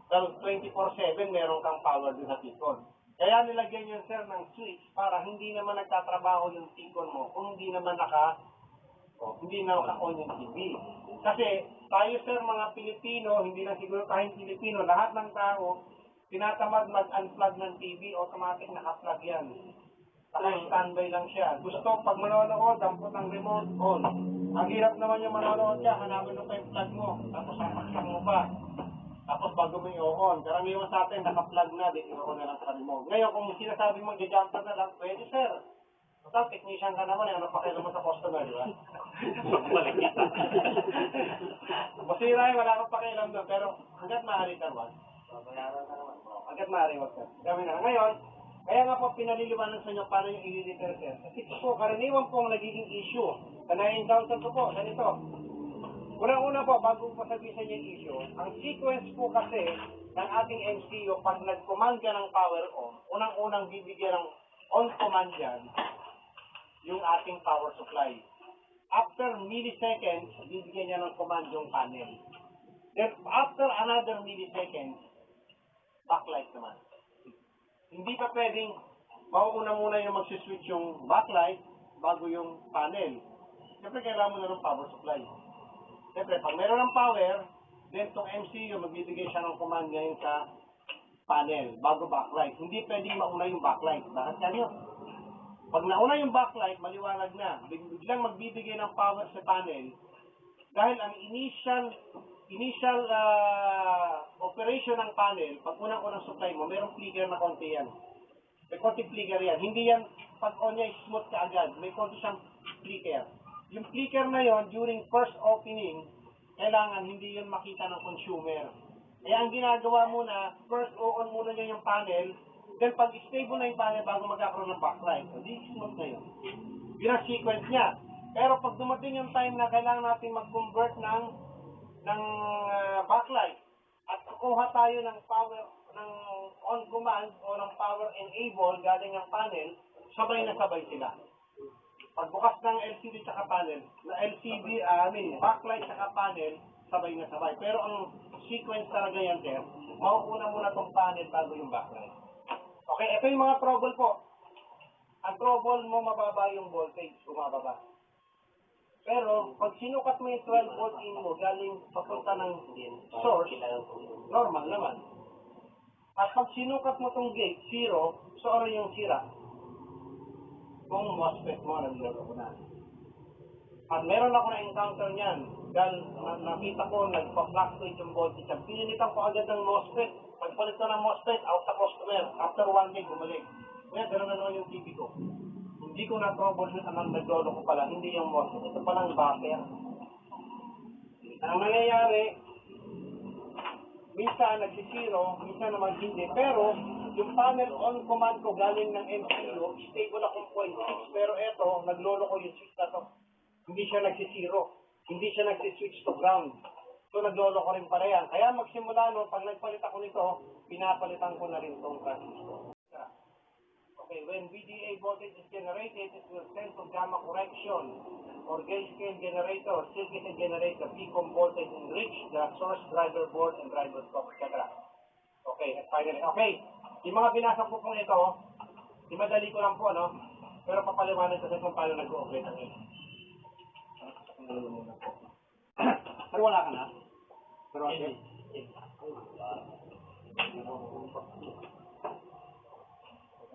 Dahil 24/7, meron kang power din sa tikon. Kaya nilagyan yun, sir, ng switch para hindi naman nagtatrabaho yung tikon mo kung hindi naman naka-on yung TV. Kasi tayo, sir, mga Pilipino, hindi lang siguro tayong Pilipino, lahat ng tao, tinatamad mag-unplug ng TV, automatic naka-plug yan. Naka-standby lang siya. Gusto, pag manonood, dampot ang remote, on. Ang hirap naman yung manonood ka, hanapin mo pa yung plug mo, tapos saksak mo pa. Tapos bago mo i-on. Karamihan sa atin, naka-plug na, di i-on na lang sa remote. Ngayon, kung sinasabi mo, jumper na lang, pwede, sir. Total, technician ka naman, ano pa kayo naman sa customer, di ba? Masira yun, wala kang pakialam doon, pero hanggat maaari ka naman, babayaran ka naman. Hanggat maaari, wag ka. Kami na. Ngayon, kaya nga po pinaliliwanag sa inyo paano yung i-repair, sir. Kasi po, karaniwan po ang nagiging issue na na-encounter ko po, ganito. Una-una po, bago ko sabihin sa inyo yung issue, ang sequence po kasi ng ating MCU, pag nag-command ka ng power on, unang-unang bibigyan ng on-command yan, yung ating power supply. After milliseconds, bibigyan niya ng command yung panel. Then, after another milliseconds, backlight naman. Hindi pa pwedeng mauuna muna yung magsiswitch yung backlight bago yung panel. Siyempre, kailangan mo na ng power supply. Siyempre, pag meron ng power, then itong MCU, magbibigay siya ng command ngayon sa panel bago backlight. Hindi pwedeng mauna yung backlight. Bakit yan? Pag nauna yung backlight, maliwanag na. Biglang magbibigay ng power sa panel dahil ang initial operation ng panel, pag unang-unang supply mo, mayroong flicker na konti yan. May konti flicker yan. Hindi yan, pag on niya, smooth ka agad. May konti siyang flicker. Yung flicker na yon during first opening, kailangan hindi yun makita ng consumer. Kaya ang ginagawa muna, first on muna niya yung panel, then pag stable na yung panel bago magkakaroon ng backlight. So, di smooth na yun. Yun ang sequence niya. Pero pag dumating yung time na kailangan natin mag-convert ng backlight at kukuha tayo ng power ng on command o ng power enable galing ng panel, sabay na sabay sila. Pagbukas ng LCD sa panel, backlight sa panel, sabay na sabay. Pero ang sequence talaga yan, sir, mauuna muna tong panel bago yung backlight. Okay, ito yung mga trouble po. Ang trouble mo, mababa yung voltage, bumababa. Pero, pag sinukat mo yung 12 volt in mo, galing papunta ng source, normal naman. At pag sinukat mo tong gate, 0, so ano yung sira? Kung MOSFET mo, naglolo ko na. At meron ako na-encounter niyan, dahil nakita ko, nagpa-fluctuate yung voltage. Pinilitan ko agad ng MOSFET. Pagpalit ko ng MOSFET, out sa customer. After 1 day, bumalik. Kaya gano'n na naman yung TV ko. Hindi ko na-troubleshoot ang naglolo ko pala, hindi yung MOSFET. Ito palang buffer. Ang nangyayari, minsan nagsisiro, minsan naman hindi. Pero, yung panel on command ko galing ng MCU, stable akong 0.6. Pero eto, naglolo ko yung 6 na to. Hindi siya nagsisiro. Hindi siya nagsiswitch to ground. So, naglolo ko rin pala yan. Kaya magsimula no, pag nagpalit ako nito, pinapalitan ko na rin itong transistor. Okay, when VGA voltage is generated, it will send to gamma correction or gauge scale generator, circuit generator, P-com voltage and reach the source driver board and driver stop, etc. Okay, and finally, okay. Yung mga binasa ko pong ito, madali ko lang po, no? Pero papaliwanag ko sa kung paano nag-o-operate ang ito. Pero wala ka na? Pero okay.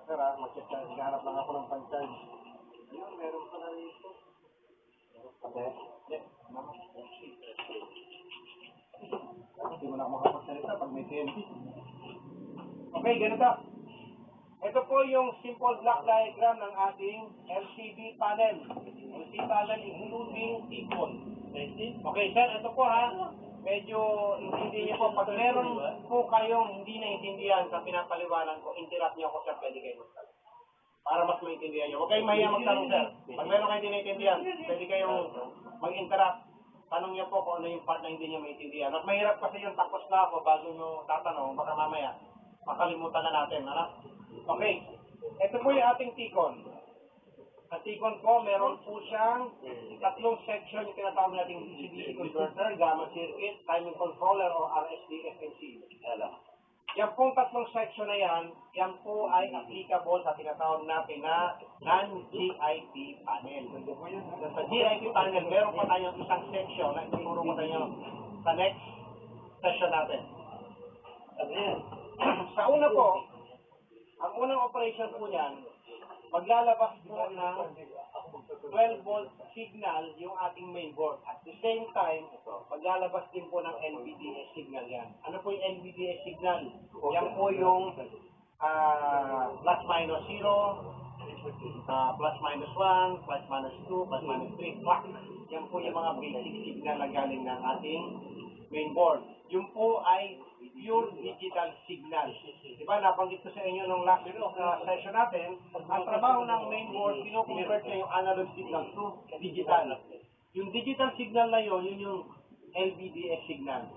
Sir, maghanap lang ako ng pan-charge. Ayun, meron pa na rito. Okay. Hindi mo na ako makapagsalita pag may TNT. Okay, ganito. Ito po yung simple block diagram ng ating LCD panel. LCD panel including T-con. Okay, sir, ito po ha. Medyo hindi niyo po. Pag meron po kayong hindi naintindihan sa pinapaliwanan ko, interrupt niyo ako, sir, pwede kayo magtanong. Para mas maintindihan niyo. Huwag kayong mahiya magtanong, sir. Pag meron kayong hindi naintindihan, pwede kayong mag-interrupt. Tanong niyo po kung ano yung part na hindi niyo maintindihan. At mahirap kasi yung tapos na ako bago niyo tatanong, baka mamaya makalimutan na natin. Ano? Okay. Ito po yung ating T-con. Ang T-con po, meron po siyang tatlong section yung tinatawag nating DC-DC converter, gamma circuit, timing controller, o RSD-FNC. Yan pong tatlong section na yan po ay applicable sa tinatawag natin na non-GIP panel. Sa GIP panel, meron pa tayong isang section na ituturo ko tayo sa next session natin. Sa una po, ang unang operation po niyan, maglalabas po ng 12-volt signal yung ating mainboard. At the same time, maglalabas din po ng NVDA signal yan. Ano po yung NVDA signal? Yan po yung plus minus 0, plus minus 1, plus minus 2, plus minus 3, clock. Yan po yung mga basic signal na galing ng ating mainboard. Yung po ay pure digital signal. Diba, nabanggit ko sa inyo nung last session natin, ang trabaho ng mainboard, kino-convert niya yung analog signal to digital. Yung digital signal na yun yung LVDS signal.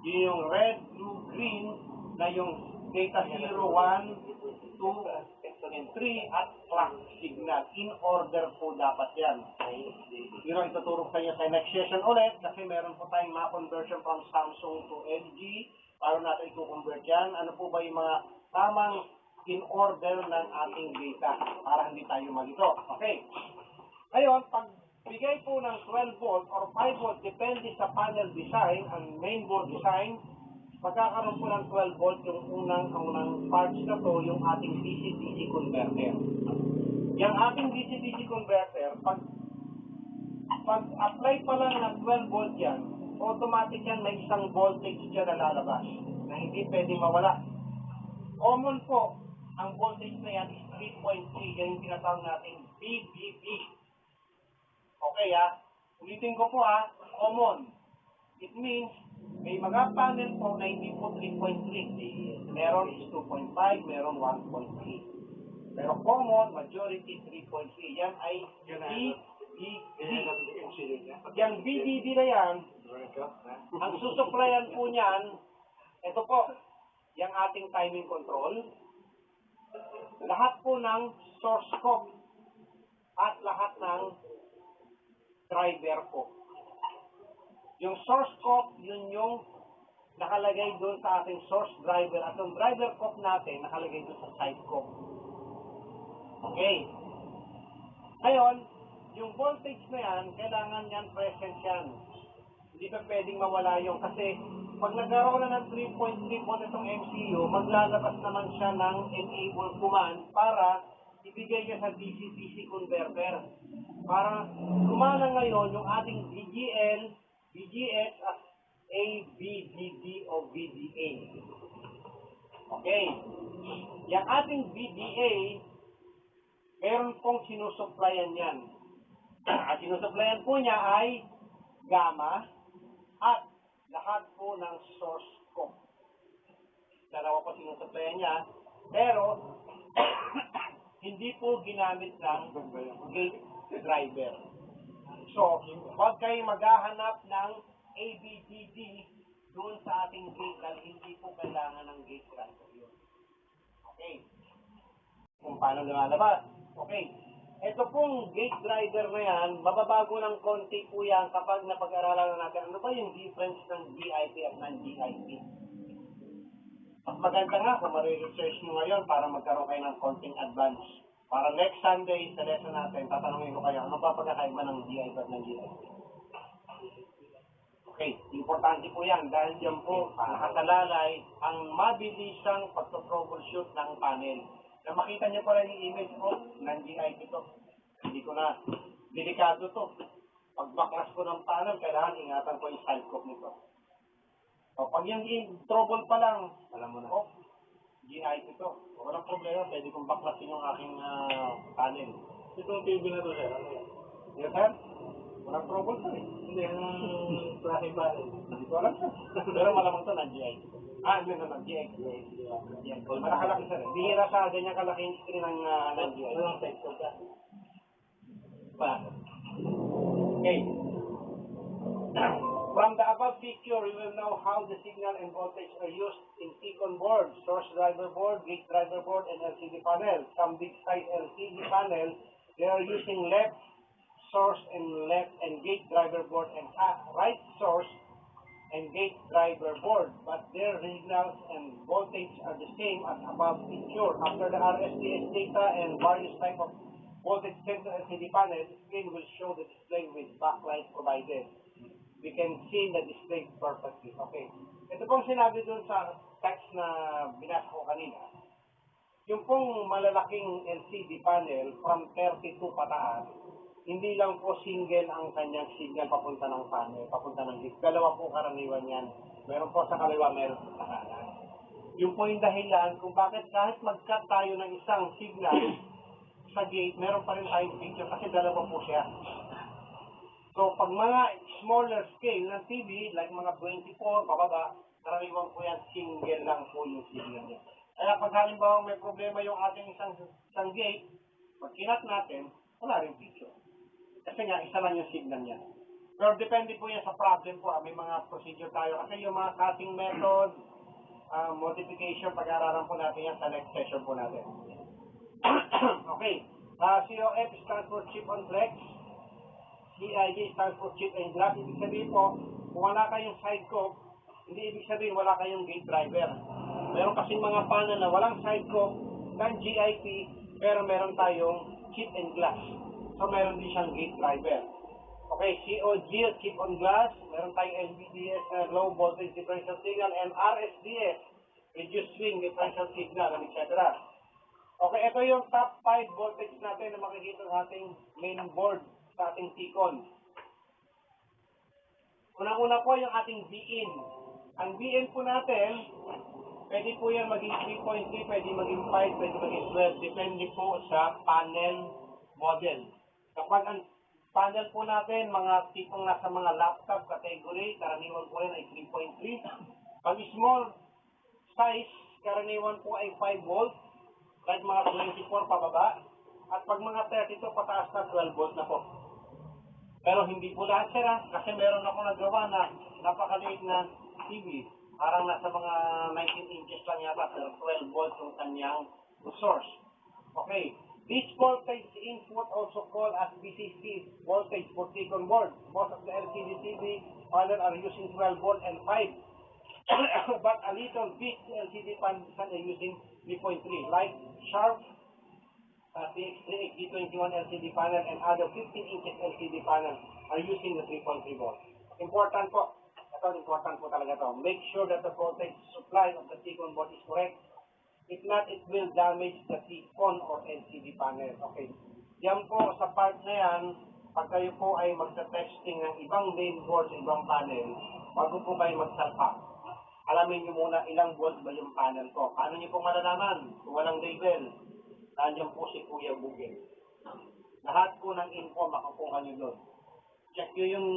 Yun yung red, blue, green, na yung data 0, 1, 2, and 3 at clock signal. In order po dapat yan. Yun ang ituturo sa inyo sa next session ulit kasi meron po tayong mga conversion from Samsung to LG. Paano natin i-convert yan? Ano po ba yung mga tamang in order ng ating data para hindi tayo malito? Okay. Ngayon, pag bigay po ng 12 volt or 5 volt, depende sa panel design and mainboard design, magkakaroon po ng 12 volt yung unang parts na to, yung ating DC-DC converter. Yung ating DC-DC converter, pag apply pa lang ng 12 volt yan, automatic yan may isang voltage dyan na lalabas na hindi pwedeng mawala. Common po, ang voltage na yan is 3.3. Yan yung tinatawag natin VDD. Okay ha? Ulitin ko po ha, common. It means, may mga panel po na hindi po 3.3. Meron is 2.5, meron 1.3. Pero common, majority 3.3. Yan ay VDD. Yung VDD na yan, ang susuplayan po niyan, ito po, yung ating timing control, lahat po ng source scope at lahat ng driver po. Yung source scope, yun yung nakalagay doon sa ating source driver at yung driver scope natin nakalagay doon sa side scope. Okay. Ngayon, yung voltage na yan, kailangan yan present yan. Hindi pa pwedeng mawala yung kasi pag nagkaroon na ng 3.3 volt itong MCU, maglalabas naman siya ng enable command para ibigay niya sa DC-DC converter. Para gumana ngayon yung ating VGL, VGS at ABDD o VDA. Okay. Yung ating VDA, meron pong sinusupplyan yan. At sinusupplyan po niya ay gamma at lahat po ng source scope. Dalawa po sinusupplyan niya, pero hindi po ginamit ng gate driver. So, huwag kayo maghahanap ng ABDD doon sa ating gate dahil hindi po kailangan ng gate driver yun. Okay. Kung paano lumalabas. Okay. Ito pong gate driver na yan, mababago ng konti po yan kapag napag-aralan na natin ano ba yung difference ng GIP at non-GIP. Mas maganda nga kung ma-research nyo ngayon para magkaroon kayo ng konting advance. Para next Sunday sa lesson natin, tatanungin ko kayo, ano ba pagkakaiba ng GIP at non-GIP? Okay, importante po yan dahil yan po nakasalalay ang mabilisang pagto-troubleshoot ng panel. Na makita niyo pala yung image ko, non-GIP to. Hindi ko na, delikado to. Pag baklas ko ng panel, kailangan ingatan ko yung side scope nito. O, pag yung trouble pa lang, alam mo na. O, GIT ito. Walang problema, pwede kong baklasin yung aking panel. Itong TV na to, sir. Ano yan? Yes, sir? Walang trouble sir eh. Hindi, yung klase pa rin. Hindi ko alam sir. Pero malamang ito na GIT. Hindi na GX. Malakalaki sir. Bihira sa ganyan kalaking screen ng GIT. Walang side ko ka. Pa. Okay. From the above picture, you will know how the signal and voltage are used in T-con board, source driver board, gate driver board, and LCD panel. Some big size LCD panel, they are using left source and gate driver board and right source and gate driver board, but their signals and voltage are the same as above picture. After the RSDS data and various type of voltage sent to LCD panel, the screen will show the display with backlight provided. We can see the display perfectly. Okay. Ito pong sinabi doon sa text na binasa ko kanina. Yung pong malalaking LCD panel from 32 pataas, hindi lang po single ang kanyang signal papunta ng panel, papunta ng gate. Dalawa po karaniwan yan. Meron po sa kaliwa, meron sa kanan. Yung po yung dahilan kung bakit kahit mag-cut tayo ng isang signal sa gate, meron pa rin tayong picture kasi dalawa po siya. So, pag mga smaller scale ng TV, like mga 24, pababa, karaniwan po yan, single lang po yung signal niya. Kaya pag halimbawa may problema yung ating isang gate, pag kinat natin, wala rin picture. Kasi nga, isa lang yung signal niya. Pero depende po yan sa problem po. May mga procedure tayo. Kasi yung mga cutting method, modification, pag-aaralan po natin yan sa next session po natin. Okay. COF stands for chip on flex. CIG stands for chip and glass. Ibig sabihin po, kung wala kayong side cope, hindi ibig sabihin wala kayong gate driver. Meron kasing mga panel na walang side cope ng GIT, pero meron tayong chip and glass. So meron din siyang gate driver. Okay, COG, chip on glass. Meron tayong LVDS na low voltage differential signal and RSDS, reduced swing differential signal, and etc. Okay, ito yung top 5 voltage natin na makikita sa ating main board sa ating T-con. Unang-una po yung ating VIN. Ang VIN po natin, pwede po yan maging 3.3, pwede maging 5, pwede maging 12. Depende po sa panel model. Kapag ang panel po natin, mga tipong nasa mga laptop category, karaniwan po yan ay 3.3. Pag small size, karaniwan po ay 5 volt, like mga 24 pababa. At pag mga 32 pataas na, 12 volt na po. Pero hindi po lahat sila, kasi meron ako nagawa na napakaliit na TV. Parang nasa mga 19 inches lang yata, pero 12 volts yung kanyang source. Okay. This voltage input also called as VCC voltage for T-con board. Most of the LCD TV panel are using 12 volt and 5. But a little bit LCD panel are using 3.3, like Sharp TX3 XG21 LCD panel and other 15 inches LCD panel are using the 3.3 volt. Important po. Ito, important po talaga to. Make sure that the voltage supply of the T-con board is correct. If not, it will damage the T-con or LCD panel. Okay. Yan po sa part na yan, pag kayo po ay magsa-testing ng ibang main board sa ibang panel, bago po kayo magsalpak, alamin nyo muna ilang volt ba yung panel ko. Paano nyo po malalaman kung walang label? Nandiyan po si Kuya Bugel. Lahat po ng info makukuha nyo doon. Check nyo yung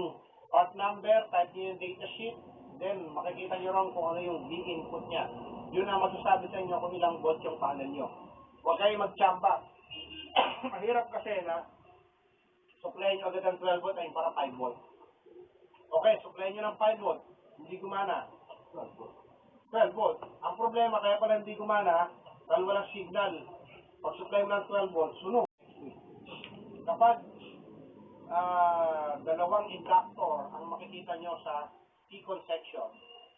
part number, type nyo yung data sheet, then makikita nyo rin kung ano yung V-input niya. Yun ang masasabi sa inyo kung ilang volt yung panel nyo. Huwag kayo mag-chamba. Mahirap kasi na supply nyo agad ng 12 volt ay para 5 volt. Okay, supply nyo ng 5 volt, hindi gumana. 12 volt. Ang problema kaya pala hindi gumana, dahil walang signal. Pag supply mo ng 12 volts, sunog. Kapag dalawang inductor ang makikita nyo sa T-con section,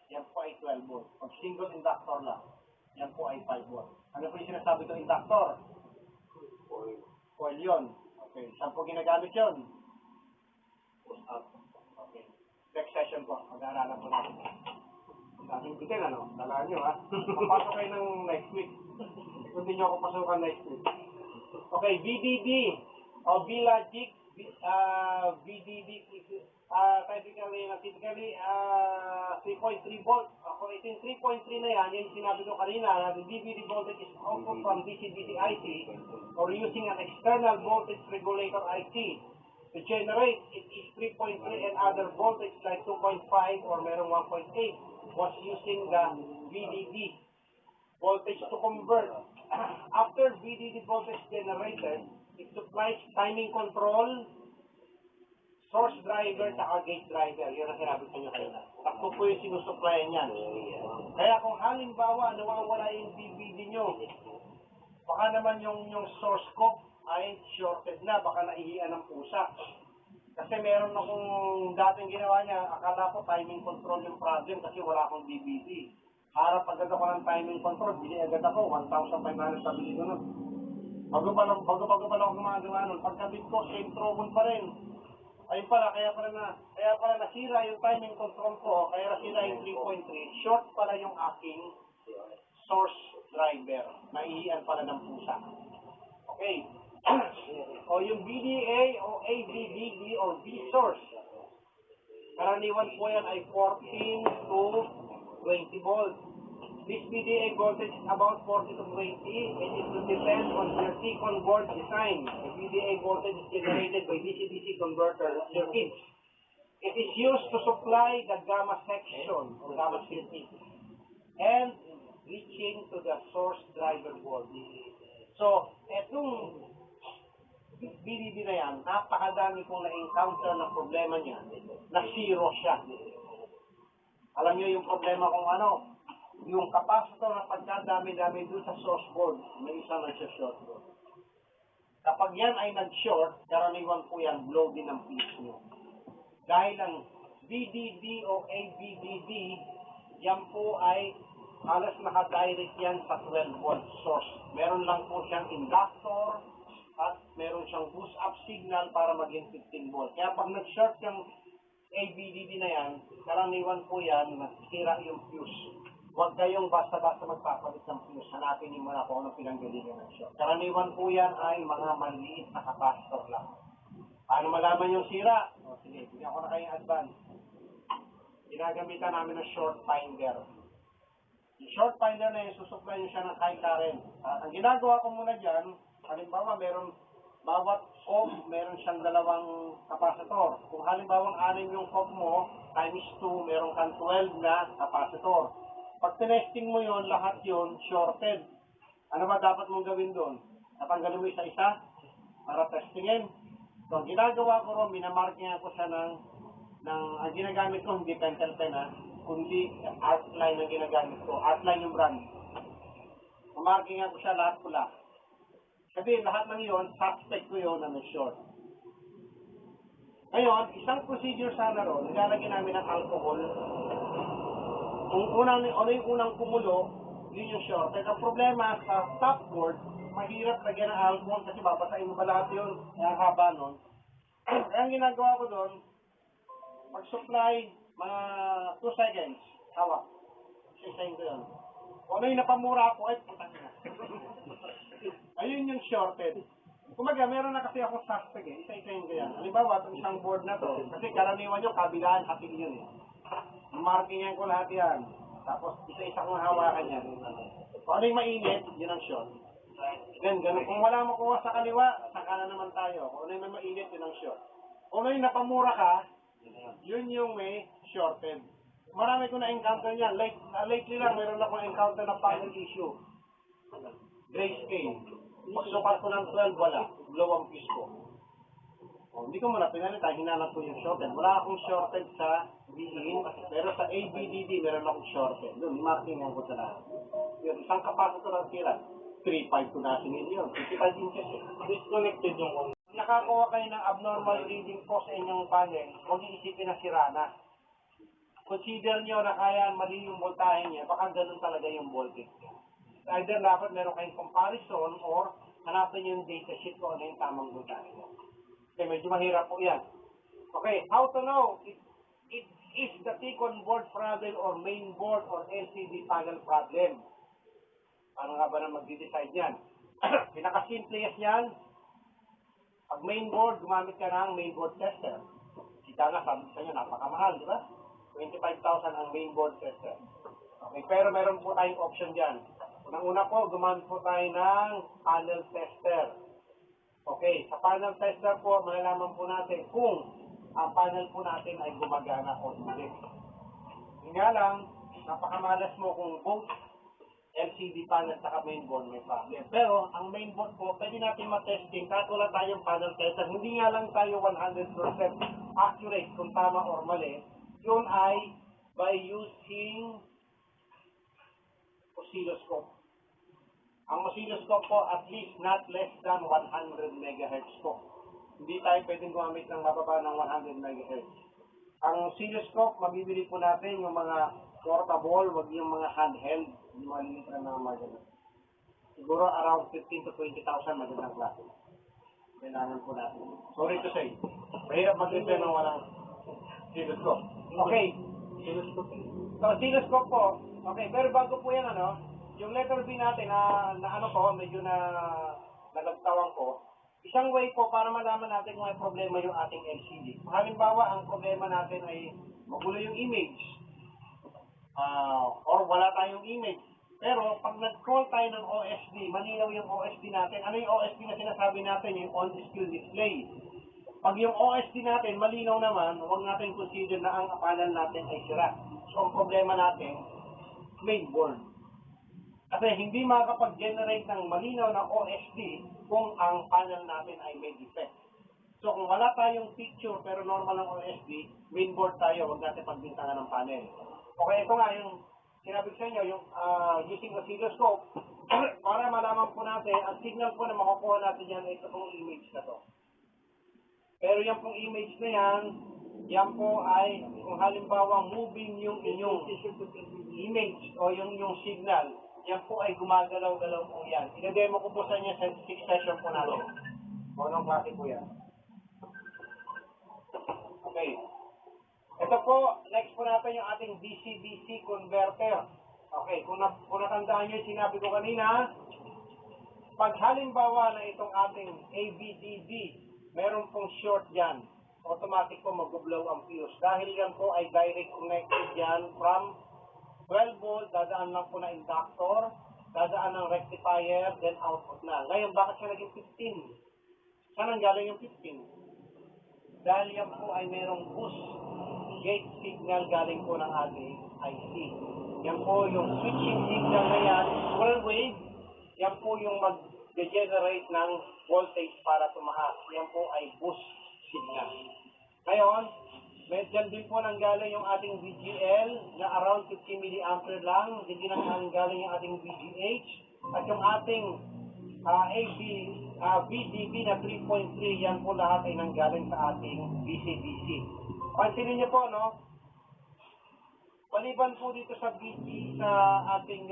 yan po ay 12 volts. Pag single inductor lang, yan po ay 5 volts. Ano po yung sinasabi ko inductor? Coil yun. Okay. Saan po ginagamit yun? Okay. Next session po. Mag-aaralan po natin. Daming bitin, ano? Talaan nyo, ha? Papasok kayo ng next week. Hindi nyo ako pasukan next week. Okay, VDD o V-Logic, VDD typically 3.3 volt. Ako So, itin 3.3 na yan, yung sinabi ko kanina, na the DVD voltage is output from DC-DC IC or using an external voltage regulator IC. To generate, it is 3.3 and other voltage like 2.5 or meron 1.8 was using the VDD voltage to convert. After VDD voltage generated, it supplies timing control, source driver, saka gate driver. Yun ang sinabi ko nyo kanina. Takbo po yung sinusuplayan yan. Kaya kung halimbawa nawawala yung DVD nyo, baka naman yung source ko ay shorted na, baka naihian ng pusa. Kasi meron akong dating ginawa niya, akala ko timing control yung problem kasi wala akong DVD. Harap agad ako ng timing control, bili agad ako, 1,500 sa bili ko nun. Bago pa lang ako gumagawa nun, pagkabit ko, same trouble pa rin. Ayun pala, kaya pala nasira yung timing control ko, kaya nasira yung 3.3, short pala yung aking source driver. Naihian pala ng pusa. Okay. O yung VDA o AVDD o V source. Karaniwan po yan ay 14 to 20 volts. This VDA voltage is about 40 to 20. It is to depend on the T-con board design. The VDA voltage is generated by DC-DC converter circuits. It is used to supply the gamma section or gamma circuit and reaching to the source driver board. So, etong VDD na yan, napakadami kong na-encounter na problema niya, na zero siya. Alam niyo yung problema kung ano, yung capacitor na pagkadami-dami doon sa source board, may isa na siya short. Kapag yan ay nag-short, karaniwan po yan, blow din ang fuse nyo. Dahil ang VDD o AVDD, yan po ay halos naka-direct yan sa 12 volt source. Meron lang po siyang inductor at meron siyang boost up signal para maging 15 volt. Kaya pag nag-short yung AVDD na yan, karaniwan po yan, nasira yung fuse. Huwag kayong basta-basta magpapalit ng fuse. Hanapin niyo muna kung anong pinanggalingan ng short. Karaniwan po yan ay mga maliit na capacitor lang. Paano malaman yung sira? O sige, bigyan ko na kayong advance. Ginagamitan namin ng short finder. Yung short finder na yun, susupply nyo siya ng high current. Ang ginagawa ko muna dyan, halimbawa bawat ohm, meron siyang dalawang kapasitor. Kung halimbawa 6 yung ohm mo, times 2, meron kang 12 na kapasitor. Pag tinesting mo yon, lahat yon shorted. Ano ba dapat mong gawin doon? Natanggalin mo isa-isa para testingin. So, ginagawa ko ron, minamarkingan ko siya ang ginagamit ko, hindi pentel pen kundi Artline ang ginagamit ko. Artline yung brand. Mamarkingan ko siya lahat pula. Sabihin, lahat ng yon, suspect ko yon na may short. Ngayon, isang procedure sana ron, nilalagyan namin ng alcohol. Kung ano yung unang kumulo, yun yung short. At ang problema sa top board, mahirap lagyan ng alcohol kasi babasahin mo ba lahat yun? Kaya haba nun. Kaya ang ginagawa ko doon, pag-supply, mga 2 seconds, hawak. Isa-isahin ko yun. Kung ano yung napamura ako, ay putang na. Ayun yung shorted. Kumaga, meron na kasi ako suspect isa-isahin ko yan. Halimbawa, itong isang board na to, kasi karaniwan yung kabilaan, hating yun markingan ko lahat yan. Tapos, isa-isa kong hawakan yan. Kung ano yung mainit, yun ang short. Then, ganun. Kung wala makuha sa kaliwa, saka na naman tayo. Kung ano yung mainit, yun ang short. Kung ano yung napamura ka, yun yung may shorted. Marami ko na-encounter niyan. Lately lang, meron ako encounter na panel issue. Grayscale. Pagsukat ko ng 12, wala. Blow ang fuse ko. Hindi ko muna pinalita, hinanap ko yung shorted. Wala akong shorted sa VIN, pero sa ABDD, meron akong shorted. Doon, markingan ko sa lahat. Yun, isang kapasitor ang sira. 3.5 ko na sinin yun. 55 inches. Disconnected yung nakakuha kayo ng abnormal reading po sa inyong panel, huwag iisipin na sira na. Consider nyo na kaya mali yung voltahe niya, baka ganun talaga yung voltage niya. Either dapat meron kayong comparison or hanapin yung data sheet ko ano yung tamang voltahe niya. Okay, medyo mahirap po yan. Okay, how to know if it is the T-con board problem or main board or LCD panel problem? Paano nga ba na mag-decide yan? Pinaka-simplest yan, pag main board, gumamit ka ng main board tester. Kita nga, sabi sa inyo, napakamahal, di ba? 25,000 ang main board tester. Okay, pero meron po tayong option dyan. Unang-una po, gumamit po tayo ng panel tester. Okay, sa panel tester po, malalaman po natin kung ang panel po natin ay gumagana o hindi. Yun nga lang, napakamalas mo kung both LCD panel sa mainboard may problem. Pero ang mainboard po, pwede natin matesting kahit wala tayong panel tester. Hindi nga lang tayo 100% accurate kung tama or mali. Yun ay by using oscilloscope. Ang oscilloscope po, at least not less than 100 MHz po. Hindi tayo pwedeng gumamit ng mababa ng 100 MHz. Ang oscilloscope, mabibili po natin yung mga portable, wag yung mga handheld, yung maliit na mga maganda. Siguro around 15 to 20,000 magandang klase. Kailangan po natin. Sorry to say, mahirap mag-repair ng walang oscilloscope. Okay. So, oscilloscope po. Okay, pero bago po yan, yung letter B natin na medyo nagagtawang ko, isang way po para malaman natin kung may problema yung ating LCD. Halimbawa, ang problema natin ay magulo yung image. Or wala tayong image. Pero pag nag-call tayo ng OSD, malinaw yung OSD natin. Ano yung OSD na sinasabi natin? Yung on-screen display. Pag yung OSD natin malinaw naman, huwag natin consider na ang panel natin ay sira. So ang problema natin, mainboard. Kasi hindi makakapag-generate ng malinaw na OSD kung ang panel natin ay may defect. So kung wala tayong picture pero normal ang OSD, mainboard tayo, huwag natin pagbintangan ng panel. Okay, ito nga yung sinabi ko sa inyo, yung using oscilloscope, para malaman po natin, ang signal po na makukuha natin yan ay ito pong image na to. Pero yan pong image na yan po ay, kung halimbawa moving yung inyong image o yung signal, yan po ay gumagalaw-galaw po yan. Ina-demo ko po sa inyo sa 6 session po natin. O anong klase po yan. Okay. Ito po, next po natin yung ating DC-DC converter. Okay, kung natandaan nyo yung sinabi ko kanina, pag halimbawa na itong ating ABDD, meron pong short dyan, automatic po mag-blow ang fuse. Dahil yan po ay direct connected yan from 12 volt, dadaan lang po na inductor, dadaan ng rectifier, then output na. Ngayon, bakit siya naging 15? Saan ang galing yung 15? Dahil yan po ay merong boost gate signal galing po ng ating IC. Yan po yung switching signal na yan, full wave, yan po yung mag-generate ng voltage para tumaas. Yan po ay boost signal. Ngayon, dyan din po nanggaling yung ating VGL na around 50 mA lang, din nanggaling yung ating VGH, at yung ating VDB na 3.3, yan po lahat ay nanggaling sa ating DC-DC. Pansinin niyo po, maliban po dito sa ating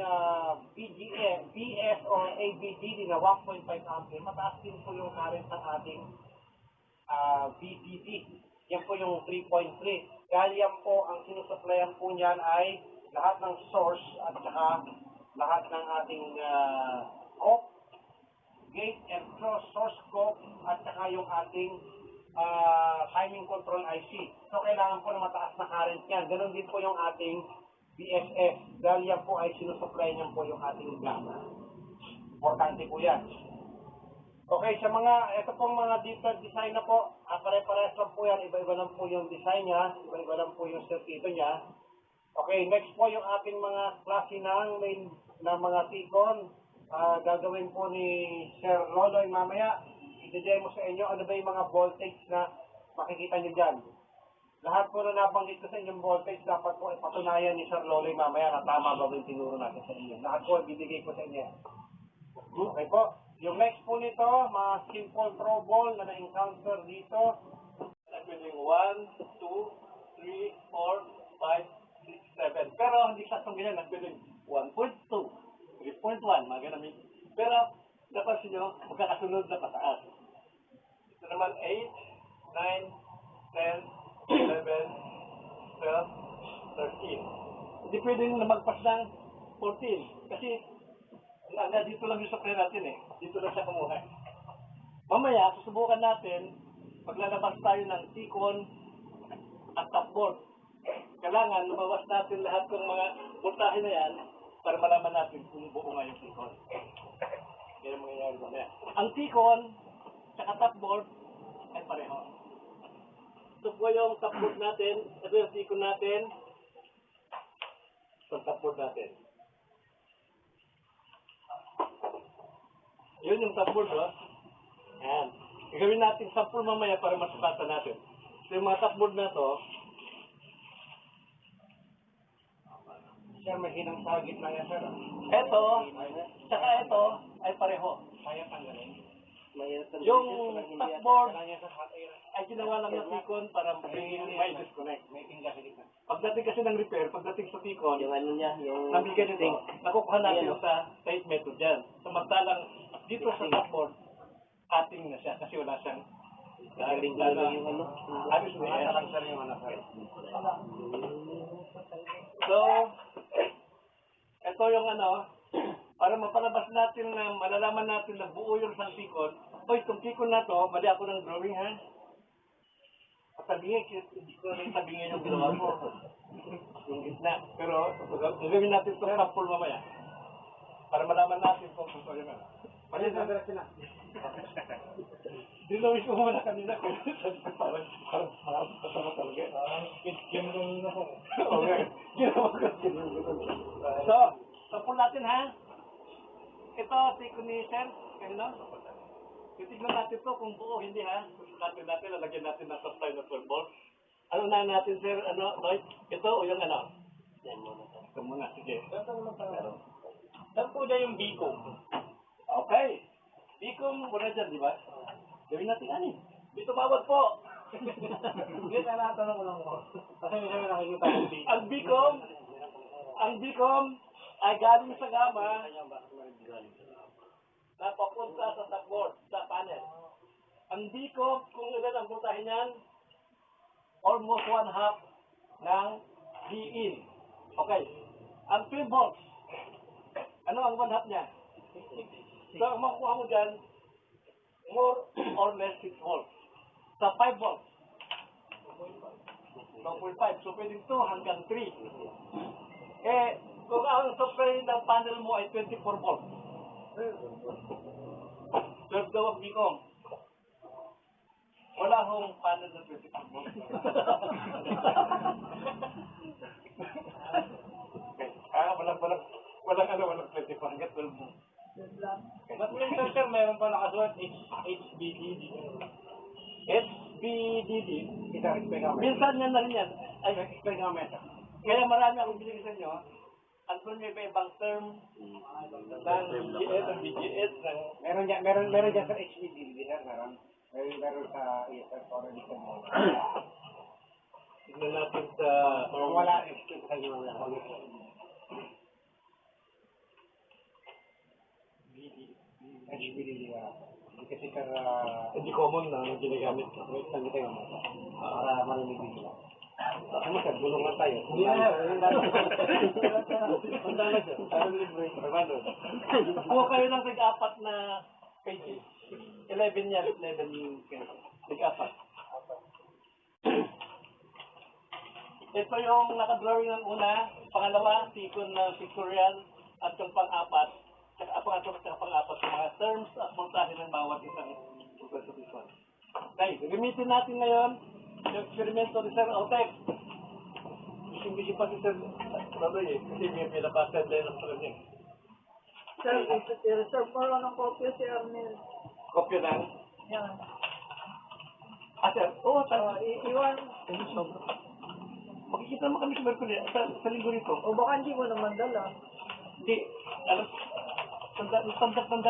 BS or ABDD na 1.5 ampere, mataas din po yung current ng ating VDD. Yan po yung 3.3. Dahil yan po, ang sinusuplayan po niyan ay lahat ng source at saka lahat ng ating cope, gate and cross source cope at saka yung ating timing control IC. So, kailangan po na mataas na current yan. Ganon din po yung ating BSS. Dahil yan po ay sinusupply niyan po yung ating gamma. Importante po yan. Okay, sa ito pong mga different design na po, pare-pares lang po yan. Iba-iba lang po yung design niya. Iba-iba lang po yung circuito niya. Okay, next po yung ating mga klase ng mga T-con. Gagawin po ni Sir Loloy mamaya. I-demo sa inyo ano ba yung mga voltage na makikita nyo dyan. Lahat po na nabanggit ko sa inyong voltage, dapat po ipatunayan ni Sir Loloy mamaya na tama ba yung tinuro natin sa inyo. Lahat po ibibigay ko sa inyo. Okay po. Yung next po nito, mga simple trouble na na-encounter dito. Nagpwedeng 1, 2, 3, 4, 5, 6, 7. Pero hindi sa ganyan, nagpwedeng 1.2, 3.1, mga ganun. Pero, napansin nyo, magkakasunod na pataas. Ito naman 8, 9, 10, 11, 12, 13. Hindi pwedeng lumagpas ng 14. Kasi, dito lang yung supply natin Dito lang siya kumuha. Mamaya, susubukan natin, paglalabas tayo ng T-con at top board. Kailangan lumabas natin lahat ng mga puntahin na yan para malaman natin kung buo nga yung tikon. Yan ang mangyayari mamaya. Ang tikon, tsaka topboard, ay pareho. Ito po yung topboard natin. Ito yung tikon natin. Ito yung topboard natin. Yun yung topboard, oh. Yan. Gagawin natin sample mamaya para masukatan natin. So yung mga topboard na to, Sir, may hinang sa gitna yan, sir. ito, tsaka ito, ay pareho. Kaya tanggalin. Yung topboard Kailangan niya sa hot air. ay ginawa lang ng tikon para may disconnect. May tingga sa gitna. Pagdating kasi ng repair, pagdating sa tikon, Yung ano niya, yung... nabigyan nito, nakukuha natin sa tight method dyan. Samantalang dito sa topboard, cutting na siya kasi wala siyang Galing yung ano. ayos na yan. Lang, sir, yung ano, sir. So, ito yung ano, para mapalabas natin na malalaman natin na buo yung isang tikon. O, itong tikon na to, mali ako ng drawing ha. Sabihin, hindi ko rin sabihin yung ginawa ko. Yung gitna. Pero, gagawin natin itong sample mamaya. Para malaman natin kung gusto yung ano. Mali, nadiretso na. Dinawis ko muna kanina kaya sabi ko parang kasama talaga. Ginagawin na ko. Okay. Ginawa ko. So, sample natin ha. Ito, tikon ni Sir. Kanino? Titignan natin to kung buo, hindi ha. Susukatin natin, lalagyan natin ng supply na 12 volts. Ano na natin, Sir? Ano, Lloyd? Ito o yung ano? Yan muna. Ito muna, sige. Saan po dyan yung biko? Okay. Bicom, muna dyan, di ba? Gawin natin ani. Dito bawat po. Hindi, tinatanong ko lang mo. Kasi hindi kami nakikita yung biko. Ang Bicom ay galing sa gama na papunta sa topboard, sa panel. Ang Bicom, kung ilan ang butahin yan, almost 1/2 ng B-in. Okay. Ang 12 volts, ano ang 1/2 niya? So, ang makukuha mo dyan, more or less 6 volts. Sa 5 volts, 2.5. So, pwedeng 2 hanggang 3. Eh, kung ang supply ng panel mo ay 24 volts, 12 daw ang Bicom. Wala hong panel na 24 volts. Okay. Walang 24 hanggang 12 volts. Mas minsan, sir, mayroon pa nakasulat HBDD. HBDD. Isa, explain Minsan yan na rin yan. Ay, Explain kami. kaya marami akong binigay sa inyo. Ang may iba-ibang term ng BGS, ng BGS, ng... Meron dyan sa HBDD, sir, meron. Meron sa ESR already sa mo. Tignan natin sa... Kung wala, explain sa inyo mamaya. HBDD na. Hindi kasi, sir, Hindi common na ang ginagamit. wait lang tayo mo. Para marinig nila. Ano sir, gulungan tayo. Hindi na, Punta na siya. Kuha kayo ng tig-apat na pages. 11 yan, 11 kayo. Tig-apat. Ito yung nakadrawing ng una, pangalawa, tikon na pictorial, at yung pang-apat, saka pang-apat yung mga terms at voltahe ng bawat isang supersubmission. Okay, gagamitin natin ngayon yung eksperimento ni Sir Altex. Busy pa si Sir Badoy eh, kasi may pinapasad din ang pala niya. Sir, reserve mo lang ng kopya si Arnel. Kopya ng... Yan. Sir, oo, sir. Iwan. Makikita mo kami sa Mercury, sa linggo rito. O baka hindi mo naman dala. Hindi, alam, tanda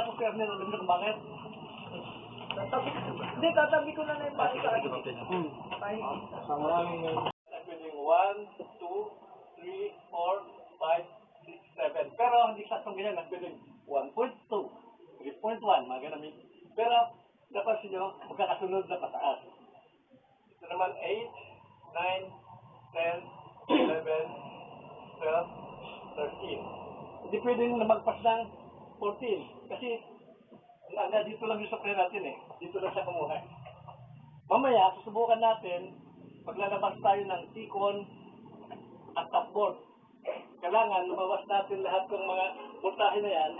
ko si Arnel, alam niyo kung bakit? Hindi, tatabi ko na yung balik sa akin. Tayo. Pwedeng 1, 2, 3, 4, 5, 6, 7. Pero hindi saktong ganyan, pwedeng 1.2, 3.1, mga ganun. Pero, napansin nyo, magkakasunod na pataas. Ito naman 8, 9, 10, 11, 12, 13. Hindi pwedeng na magpas ng 14. Kasi, hanggang dito lang yung supply natin eh. Dito lang siya kumuha. Mamaya, susubukan natin, maglalabas tayo ng tikon at topboard. kailangan lumabas natin lahat ng mga voltahe na yan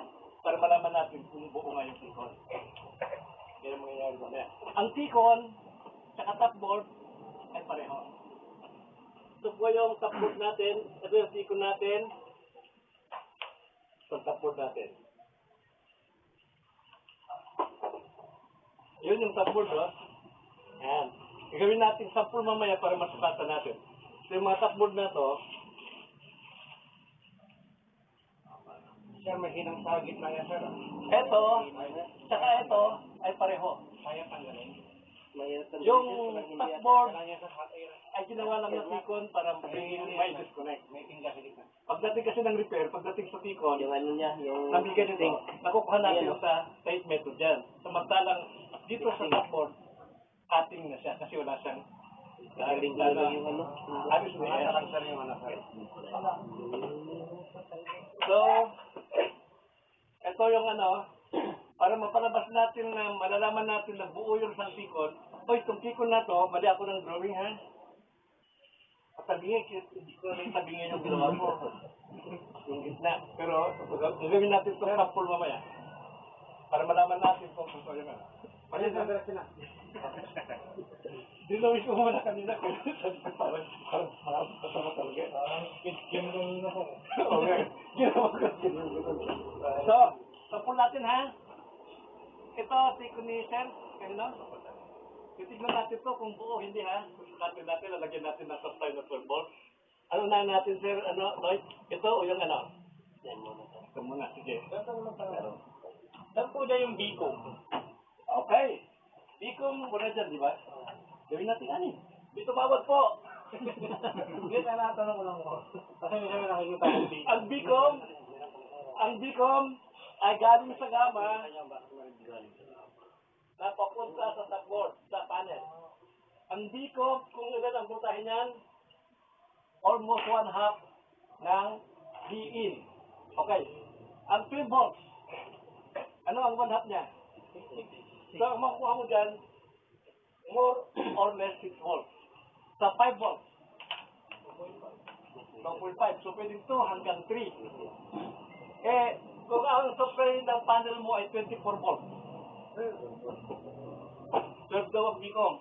para malaman natin kung buo nga yung tikon. Yan ang mangyayari mamaya. Ang tikon, tsaka tapboard, ay pareho. Ito po yung tapboard natin, ito yung tikon natin, ito yung tapboard natin. Yun yung tapboard, oh. Yan. Gagawin natin sample mamaya para masukatan natin. So yung mga tapboard na to, Sir, may hinang sa gitna yan, sir. ito, tsaka ito, ay pareho. Kaya tanggalin. Yung tapboard ay ginawa lang ng tikon para may disconnect. May tingga sa gitna. Pagdating kasi ng repair, pagdating sa tikon, Yung ano niya, yung... nabigyan nito, nakukuha natin sa tight method dyan. Samantalang dito sa tapboard, cutting na siya kasi wala siyang Galing yung ano. ayos na yan. Lang, sir, yung ano, sir. So, ito yung ano, para mapalabas natin na malalaman natin na buo yung isang tikon. O, itong tikon na to, mali ako ng drawing ha. Sabihin, hindi ko rin sabihin yung ginawa mo. Yung gitna. Pero, gagawin natin itong sample mamaya. Para malaman natin kung ito yung ano. Mali, sir, diretso na. Dinawis ko muna kanina kasi sabi ko parang kasama talaga. Ginagawin na po. Okay. Ginawa ko. So, sample natin ha. Ito, tikon ni Sir. Kanino? Titignan natin to kung buo, hindi ha. Susukatin natin, lalagyan natin ng supply na 12 volts. Ano na natin, Sir? Ano, Lloyd? Ito o yung ano? Yan muna. Ito muna, sige. Saan po dyan yung biko? Okay. Bicom, muna dyan, di ba? Gawin natin ani. Dito bawat po. Hindi, tinatanong ko lang po. Kasi hindi kami nakikita yung biko. Ang Bicom ay galing sa gama na papunta sa tapboard, sa panel. Ang Bicom, kung ilan ang voltahe niyan, almost 1/2 ng Bin. Okay. Ang 12 volts, ano ang 1/2 niya? So, ang makukuha mo dyan, more or less 6 volts. Sa 5 volts, 2.5. So, pwedeng 2 hanggang 3. Eh, kung ang supply ng panel mo ay 24 volts, 12 daw ang Bicom.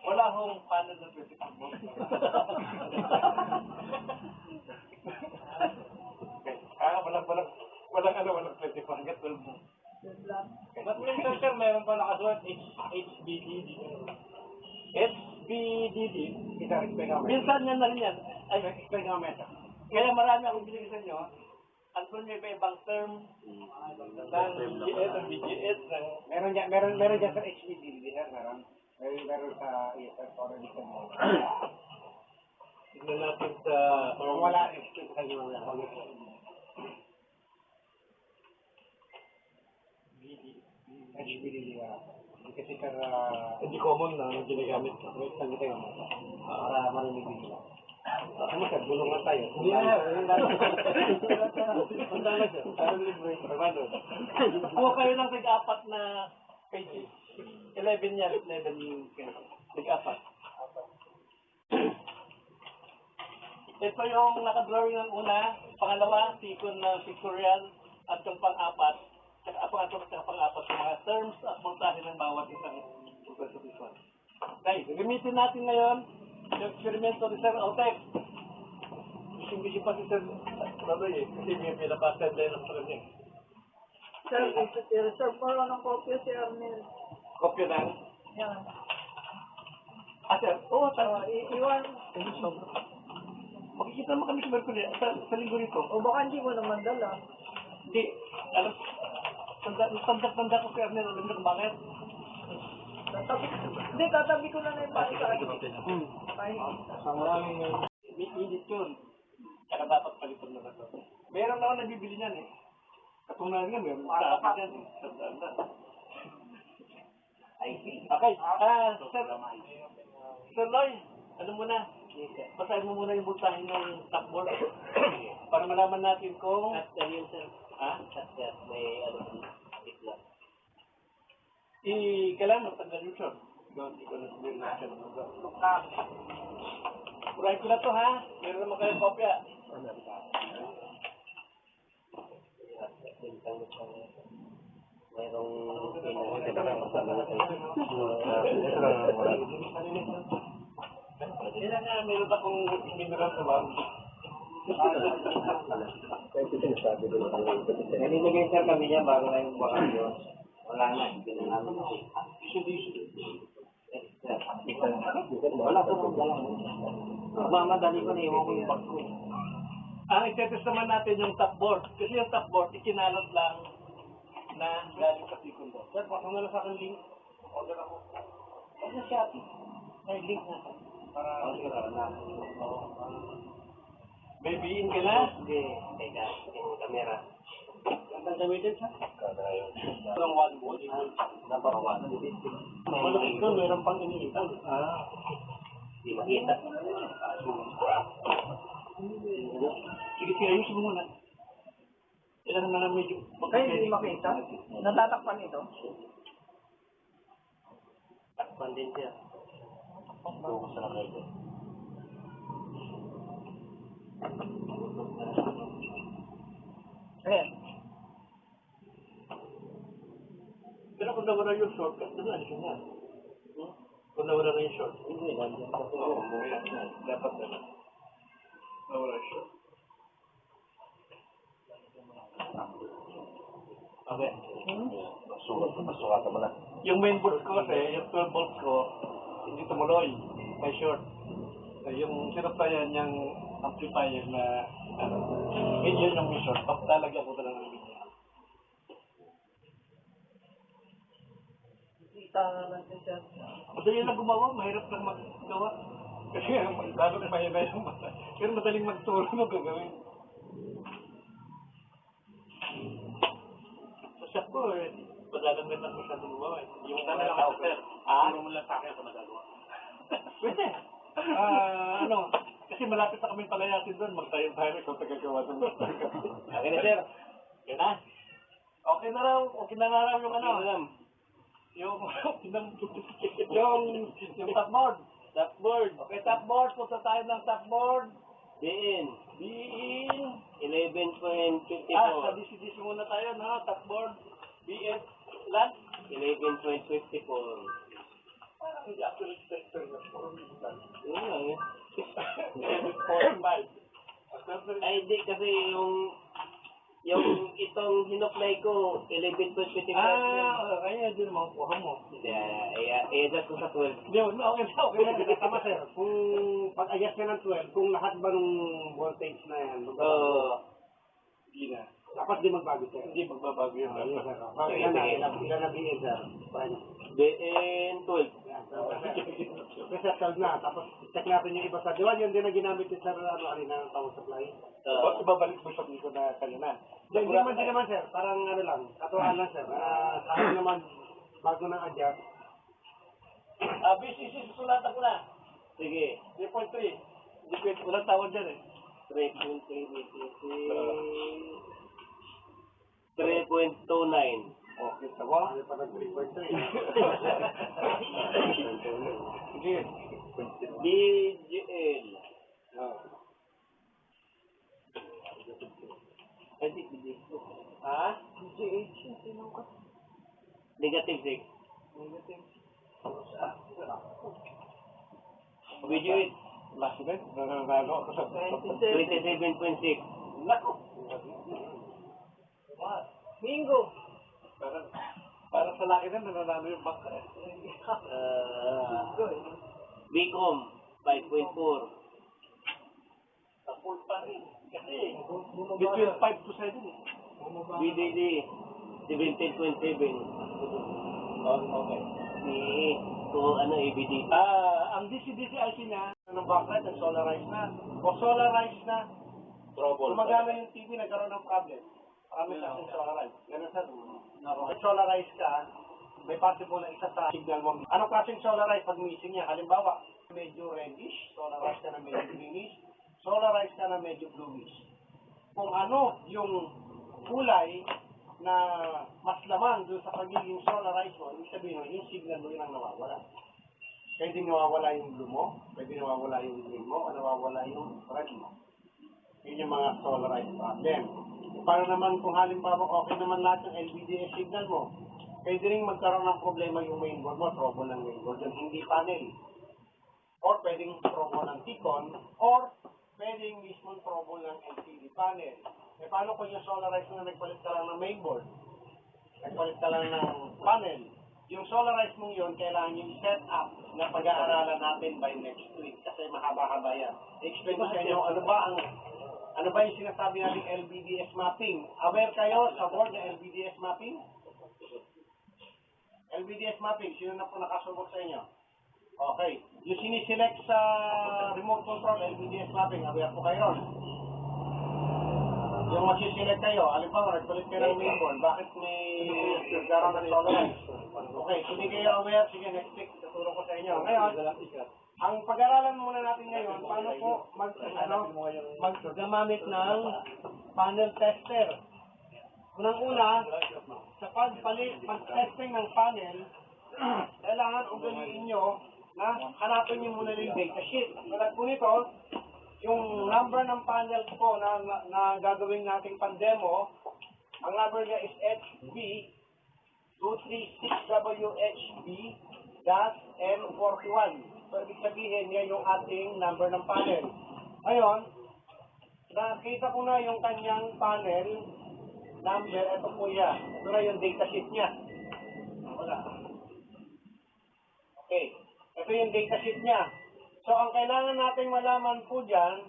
Wala hong panel na 24 volts. Okay. Walang 24 hanggang 12 volts. Ba't minsan, sir, mayroon pa nakasulat HBDD. HBDD. Isa, explain Minsan yan na rin yan. Ay, Explain kami, sir. kaya marami akong binigay sa inyo. Ang kung may ibang term ng BGS, ng BGS, ng... Meron dyan, sir, HBDD, sir, meron. Meron sa ESR, already sa mo. Tignan natin sa... Kung wala, explain sa inyo mamaya. HBDD, kasi, sir, Hindi common na ang ginagamit. sabi tayo mo. Para marinig nila. Ano, sir, bulungan tayo. Hindi na. Punta na siya. Kuha kayo ng tig-apat na pages. 11 yan. 11 tig-apat. Ito yung nakadrawing ng una. Pangalawa, tikon na pictorial. At yung pang-apat. Saka pang-apat sa mga terms at voltahe ng bawat isang supersubmission. Okay, gamitin natin ngayon yung eksperimento ni Sir Altec. Busy pa si Sir Badoy kasi may pinapasend din ng pala niya. Sir, sir, para ng kopya si Arnel. Kopya ng? Yan. Sir, oo, sir. Iwan. Makikita mo kami sa Mercury, sa linggo rito. O baka hindi mo naman dala. Hindi, alam, tanda ko si Arnel, alam niyo kung bakit? Tatabi ko na yung pati sa akin. Init yun. Kaya dapat palitan na ito. Meron na ako nabibili niyan eh. Katunayan nga, meron sa akin yan. Tandaan na. Okay. Sir Loy, ano muna? Basahin mo muna yung voltahe ng tapboard para malaman natin kung... Yun, sir. Ha? May ano, bigla. Kailangan magtanggal yun, sir. Hindi ko na sabihin na siya. Prank ko na to, ha? Meron naman kayo kopya. Kaya nga, meron akong mineral sa bang. Naninigay sir kami niya bago na yung bakasyon. Wala na, hindi na namin. Wala ko nung dalang. Mamadali ko na iwan ko yung bag ko. Ang itetest naman natin yung top board. Kasi yung top board, ikinalot lang na galing sa second board. Sir, pakang na lang sa akin link. Order ako. Ano siya? May link na. Para May biin ka na? Hindi, teka, yung camera. Ang gamitin siya? Ang one board. Number 1. malapit ko, meron pang iniitan. Di makita. Sige, sige, ayusin mo muna. Kailangan na lang medyo. Kaya hindi makita. Natatakpan ito. Takpan din siya. Ayan. Pero kung nawala yung shortcut, ano alisin na? Kung nawala na yung short. Hindi, nandiyan pa po. Dapat na. Nawala yung short. Okay. Masukatan mo na. Yung main board ko kasi, yung 12 volts ko, hindi tumuloy. May short. So, yung sinaptayan yung amplifier na, yun yung may short. Talagyan ko talaga ng video. Kita na lang siya. Madali lang gumawa, mahirap lang maggawa. Kasi lalo na mahirap yung mata. Pero madaling magturo mo gagawin. Sa shop ko, madalang din lang masyadong gumawa. Yung dami lang ako, sir. Ano mo lang sa akin ako nagagawa. Pwede. Kasi malapit na kami palayasin doon, magtayo-tayo kung tagagawa doon. Okay na, sir. Yan na. Okay na raw, yung ano. Alam. Yung top board. Top board. Okay, top board. Punta tayo ng top board. Diin. BIN. 11.54. Sa DC-DC muna tayo, no? Top board. BS. Lan? 11.54. Parang hindi actually sector na. Yun lang eh. 11.45. Ay, di kasi yung itong hinoplay ko, 11.25. Kaya din makukuha mo. I-adjust ko sa 12. Hindi, okay na. Tama sir, kung pag-ayas ka ng 12, kung lahat ba nung voltage na yan, Hindi na. dapat di magbago sir. Hindi magbabago yun. Ayun sir. Ilan na BN sir? DN 12. Kasi 12 na, tapos check natin yung iba sa diwan, yun din na ginamit ni sir, kanina, power supply. Ibabalik mo sa ko na kanina. Hindi naman sir, parang lang, katuhan lang sir. Kahit naman, bago na adjust. BCC, susulatan ko na. Sige. 3.3. Hindi pwede, walang tawad dyan eh. 3.3 BCC. 3.29. Okay, tawa. Ano pa ng 3.3? Sige. BGL. Ha? GH yung sinukat. Negative 6. BGL. Last na, nanalo ako sa 27.6. Nako. Bingo! Para sa laki na, nananalo yung bangka eh. Bicom 5.4. Tapos pa rin. Kasi, between 5 to 7 eh. BDD 17.7. Okay. ABD. Ang DC-DC-IC niya, ng backlight, solarize na. O solarize na, gumagana yung TV, nagkaroon ng problem. Marami sa ating solarize. Ganun sir. Pag solarize ka, may possible na isa sa signal mo. Anong klaseng solarize pag missing niya? Halimbawa, medyo reddish, solarize ka na medyo greenish, solarize ka na medyo bluish. Kung ano yung kulay na mas lamang doon sa pagiging solarize mo, ibig sabihin mo, yung signal mo yun ang nawawala. Pwede nawawala yung blue mo, pwede nawawala yung green mo, o nawawala yung red mo. Yun yung mga solarized problem. Para naman kung halimbawa okay naman lahat ng LVDS signal mo, pwede rin magkaroon ng problema yung mainboard mo, trouble ng mainboard yun, hindi panel. Or pwedeng trouble ng T-con, or pwedeng mismo trouble ng LCD panel. E paano kung yung solarized na nagpalit ka lang ng mainboard? Nagpalit ka lang ng panel. Yung solarized mong yun, kailangan yung set up na pag-aaralan natin by next week kasi mahaba-haba yan. I-explain ko sa inyo, ano ba yung sinasabi natin LVDS mapping? Aware kayo sa word na LVDS mapping? LVDS mapping, sino na po nakasubok sa inyo? Okay. Yung siniselect sa remote control, LVDS mapping, aware po kayo ron? Yung mag-select kayo, halimbawa, nagpalit kayo ng mainboard, bakit may nagkaroon ng solarized? Okay, hindi kayo aware, sige, next week, tuturo ko sa inyo. Ngayon, ang pag-aralan muna natin ngayon, paano po maggamamit ng panel tester. Unang-una, sa pag-testing ng panel, kailangan ugaliin nyo na hanapin nyo muna yung data sheet. Tulad po nito, yung number ng panel po na gagawin nating pandemo, ang number niya is HB 236WHB-N41. So, ibig sabihin, yan yung ating number ng panel. Ngayon, nakita ko na yung kanyang panel number. Ito po yan. Ito na yung data sheet niya. Wala. Okay. Ito yung data sheet niya. So, ang kailangan natin malaman po dyan,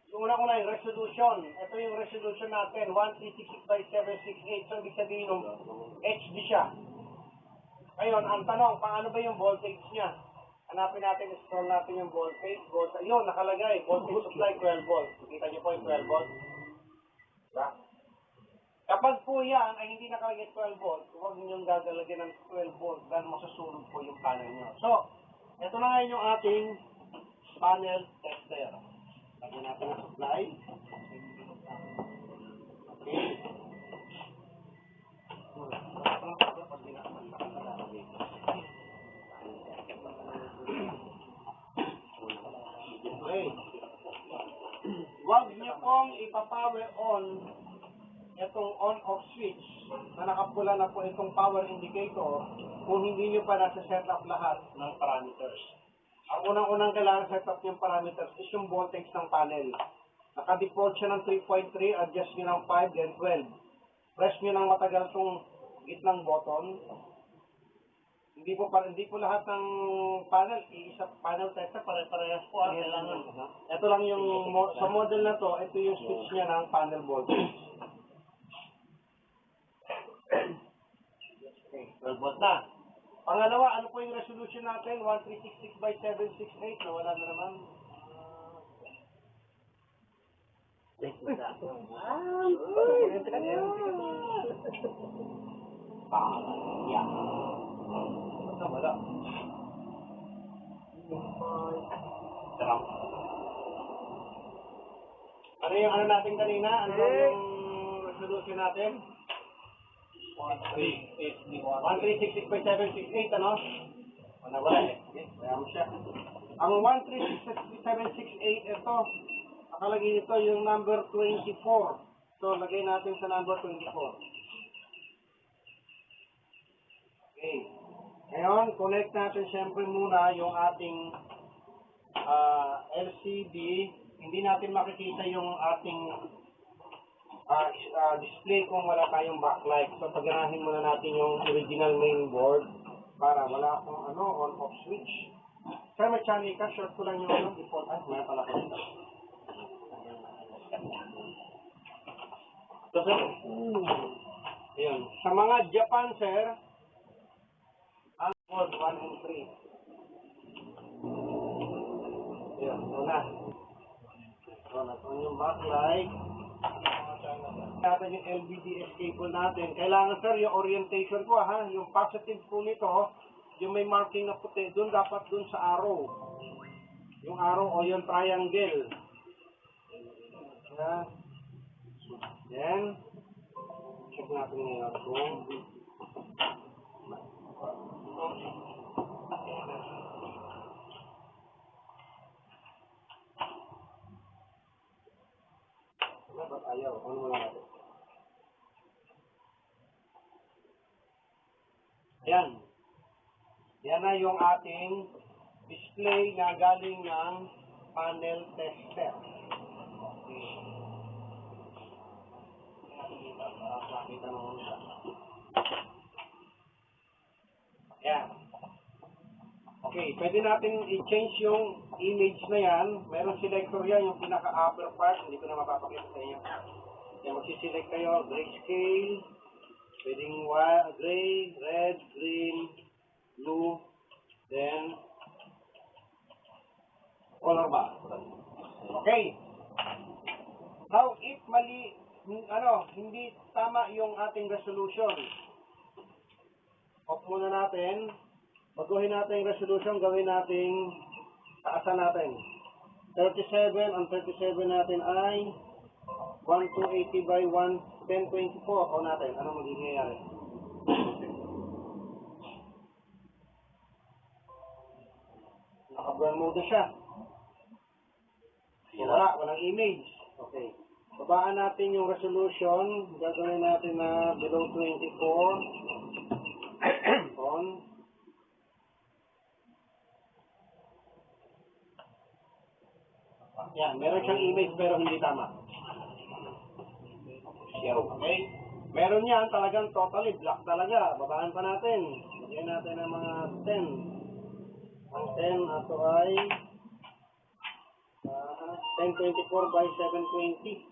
yung una-una yung resolution. Ito yung resolution natin, 136x768. So, ibig sabihin yung HD siya. Ngayon, ang tanong, paano ba yung voltage niya? Hanapin natin, scroll natin yung voltage. Yun, nakalagay, voltage supply 12 volts. Kita niyo po yung 12 volts. Diba? Kapag po yan ay hindi nakalagay 12 volts, huwag ninyong gagalagyan ng 12 volts dahil masusunog po yung panel nyo. So, ito na ngayon yung ating panel tester. Lagyan natin ang supply. Okay. Okay. Huwag niyo pong ipapower on itong on-off switch na nakapula na po itong power indicator kung hindi niyo pa nasa setup lahat ng parameters. Ang unang-unang kailangan setup niyong parameters is yung voltage ng panel. Naka-default siya ng 3.3, adjust niyo ng 5, then 12. Press niyo ng matagal itong gitnang button. Hindi po lahat ng panel, isa panel tester, pare-parehas po. Kailangan. Ito lang yung, sa model na to, ito yung switch niya ng panel voltage. Okay, 12 volt na. Pangalawa, ano po yung resolution natin? 1366x768. Nawala na naman. Yeah. Wala. Ano yung ano natin kanina? Ano yung resolution natin? 1366768, ano? Wala eh. Okay, kaya mo siya. Ang 1366768, ito, nakalagay nito yung number 24. So, lagay natin sa number 24. Okay. Ngayon, connect natin siyempre muna yung ating LCD. Hindi natin makikita yung ating display kung wala tayong backlight. So, paganahin muna natin yung original main board para wala akong on-off switch. Sir, may channel ka. Short ko lang yung default. May pala ko. So, sir, ayun. Sa mga Japan, sir, ang board 1 and 3. Ayun, wala. Wala. So, yung backlight. Natin yung LVDS cable natin. Kailangan, sir, yung orientation po, ha? Yung positive po nito, yung may marking na puti, doon dapat doon sa arrow. Yung arrow o yung triangle. Yan. Then, check natin ngayon kung ba't ayaw? Ano muna natin? Ayan. Yan na yung ating display na galing ng panel tester. Makita mo siya. Ayan. Okay, pwede natin i-change yung image na yan. Meron selector yan, yung pinaka-upper part. Hindi ko na mapapakita sa inyo. Kaya magsiselect kayo, grayscale, pwedeng gray, red, green, blue, then color bar. Okay. Now, if hindi tama yung ating resolution, off muna natin. Baguhin natin yung resolution, gawin nating taasan natin. 37, ang 37 natin ay 1280 by 1024. O natin, ano magiging nangyayari? Naka-burn mode na siya. Walang image. Okay. Babaan natin yung resolution. Gagawin natin na below 24. On. Yan, meron siyang image pero hindi tama. Okay? Meron yan talagang totally black talaga. Babaan pa natin. Lagyan natin ng mga 10. Ang 10 ato ay 1024 by 720.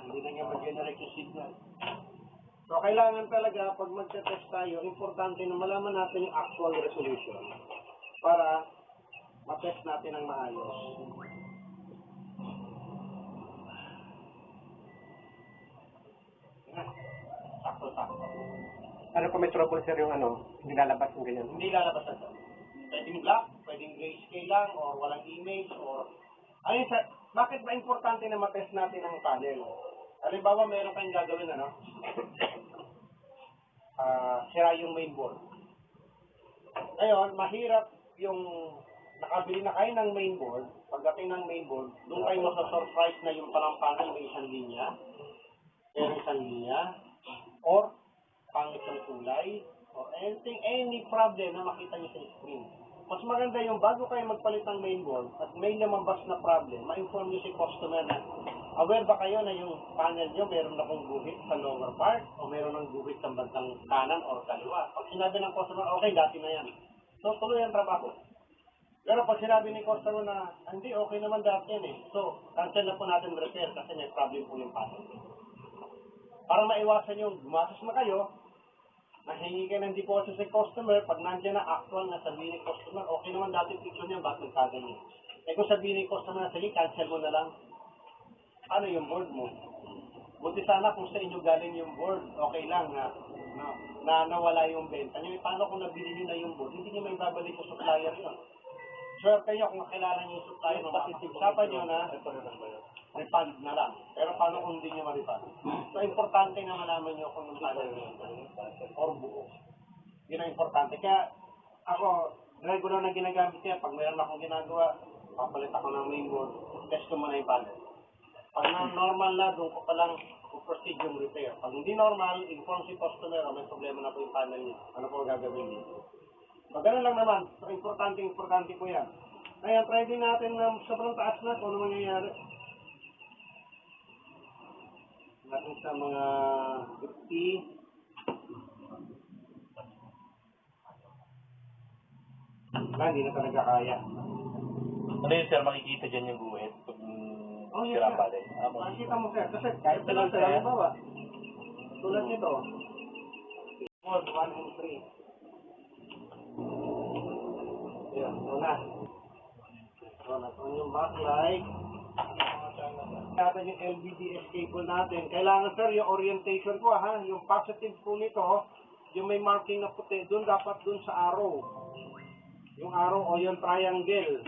Hindi na nga mag-generate yung signal. So, kailangan talaga, pag mag-test tayo, importante na malaman natin yung actual resolution para ma-test natin ang maayos. Sakto-sakto. Ano pa may trouble sir yung hindi lalabas yung ganyan? Hindi lalabas na ito. Pwedeng black, pwedeng grayscale lang, or walang image, or... Ayun, sir, bakit ba importante na ma-test natin ang panel? Halimbawa, meron kayong gagawin, sira yung mainboard. Ngayon, mahirap yung nakabili na kayo ng mainboard, pagdating ng mainboard, doon kayo masa-surprise na yung palang panel may isang linya, or pangit ng kulay, or any problem na makita niyo sa screen. Mas maganda yung bago kayo magpalit ng mainboard at may lumabas na problem, ma-inform niyo si customer na aware ba kayo na yung panel niyo meron na kong guhit sa lower part o meron ng guhit sa bandang kanan or kaliwa. Pag sinabi ng customer, okay, dati na yan. So, tuloy ang trabaho. Pero pag sinabi ni customer na, hindi, okay naman dati yan eh. So, cancel na po natin repair kasi may problem po yung panel. Para maiwasan yung gumastos na kayo, nahingi kayo ng deposit sa customer, pag nandiyan na actual na sabihin ni customer, okay naman dati picture niya, bakit nagkaganyan? Eh kung sabihin ni customer, sige, cancel mo na lang. Ano yung board mo? Buti sana kung sa inyo galing yung board, okay lang na nawala yung benta niyo. Paano kung nabili niyo na yung board? Hindi niyo may babalik sa supplier yun. Swerte niyo kung nakilala niyo yung supplier, makakapag-usapan niyo na refund na lang. Pero paano kung hindi niyo ma-refund? So, importante na malaman niyo kung hindi or buo. Yun ang importante. Kaya ako, regular na ginagamit niya. Pag mayroon akong ginagawa, papalit ako ng mainboard, test ko muna yung panel. Pag normal na, doon ko palang proceed yung repair. Pag hindi normal, inform si customer, may problema na po yung panel niya. Ano po gagawin niyo? So, ganun lang naman. So, importante po yan. Kaya, try din natin na sobrang taas na kung ano mangyayari. Natin sa mga 50. Hindi na talaga kaya. Ano yun sir, makikita dyan yung guhit pag Yes, sira sir. pa rin. Makikita mo sir, kasi kahit lang sir, halimbawa, tulad nito, 1 and 3. Ayan, wala. Wala. On yung backlight. Natin yung LVDS cable natin. Kailangan sir, yung orientation ko yung positive po nito, yung may marking na puti, doon dapat doon sa arrow. Yung arrow o yung triangle.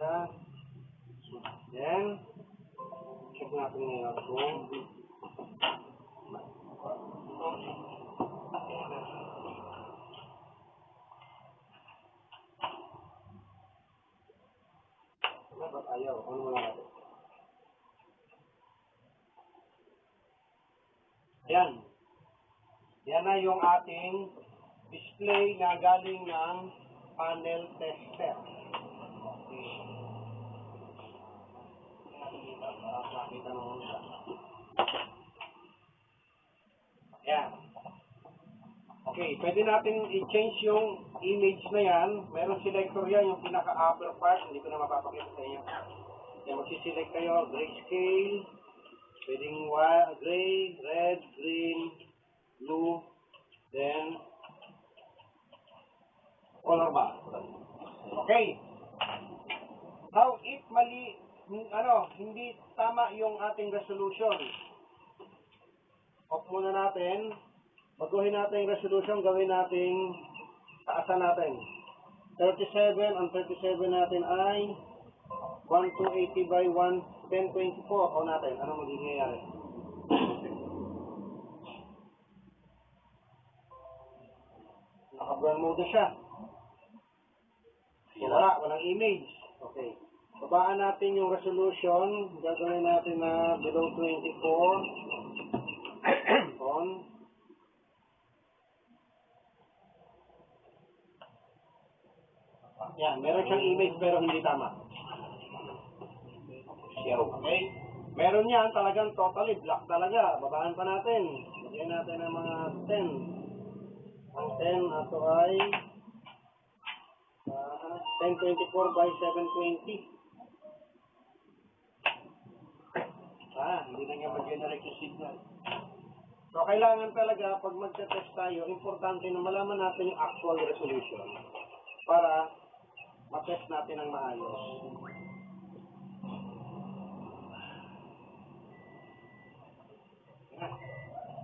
Ayan. Then, check natin ngayon kung Ayaw. Ano mo lang natin? Ayan. Yan na yung ating display na galing ng panel tester. Okay. Nakita naman siya. Ayan. Okay, pwede natin i-change yung image na yan. Meron selector yan, yung pinaka-upper part. Hindi ko na mapapakita sa inyo. Yan, magsiselect kayo, grayscale, pwedeng gray, red, green, blue, then color bar. Okay. Now, if hindi tama yung ating resolution, off muna natin. Baguhin natin yung resolution, gawin natin, taasan natin. 37, ang 37 natin ay 1280 by 1024. O natin, ano magiging nangyayari? Naka-brown mode siya. So, walang image. Okay. Babaan natin yung resolution. Gagawin natin na below 24. On. Yan, meron siyang image pero hindi tama. Okay? Meron yan talagang totally black talaga. Babaan pa natin. Lagyan natin ng mga 10. Ang 10 ato ay 1024 by 720. Hindi na nga mag-generate yung signal. So, kailangan talaga, pag mag-test tayo, importante na malaman natin yung actual resolution para matest natin ang maayos.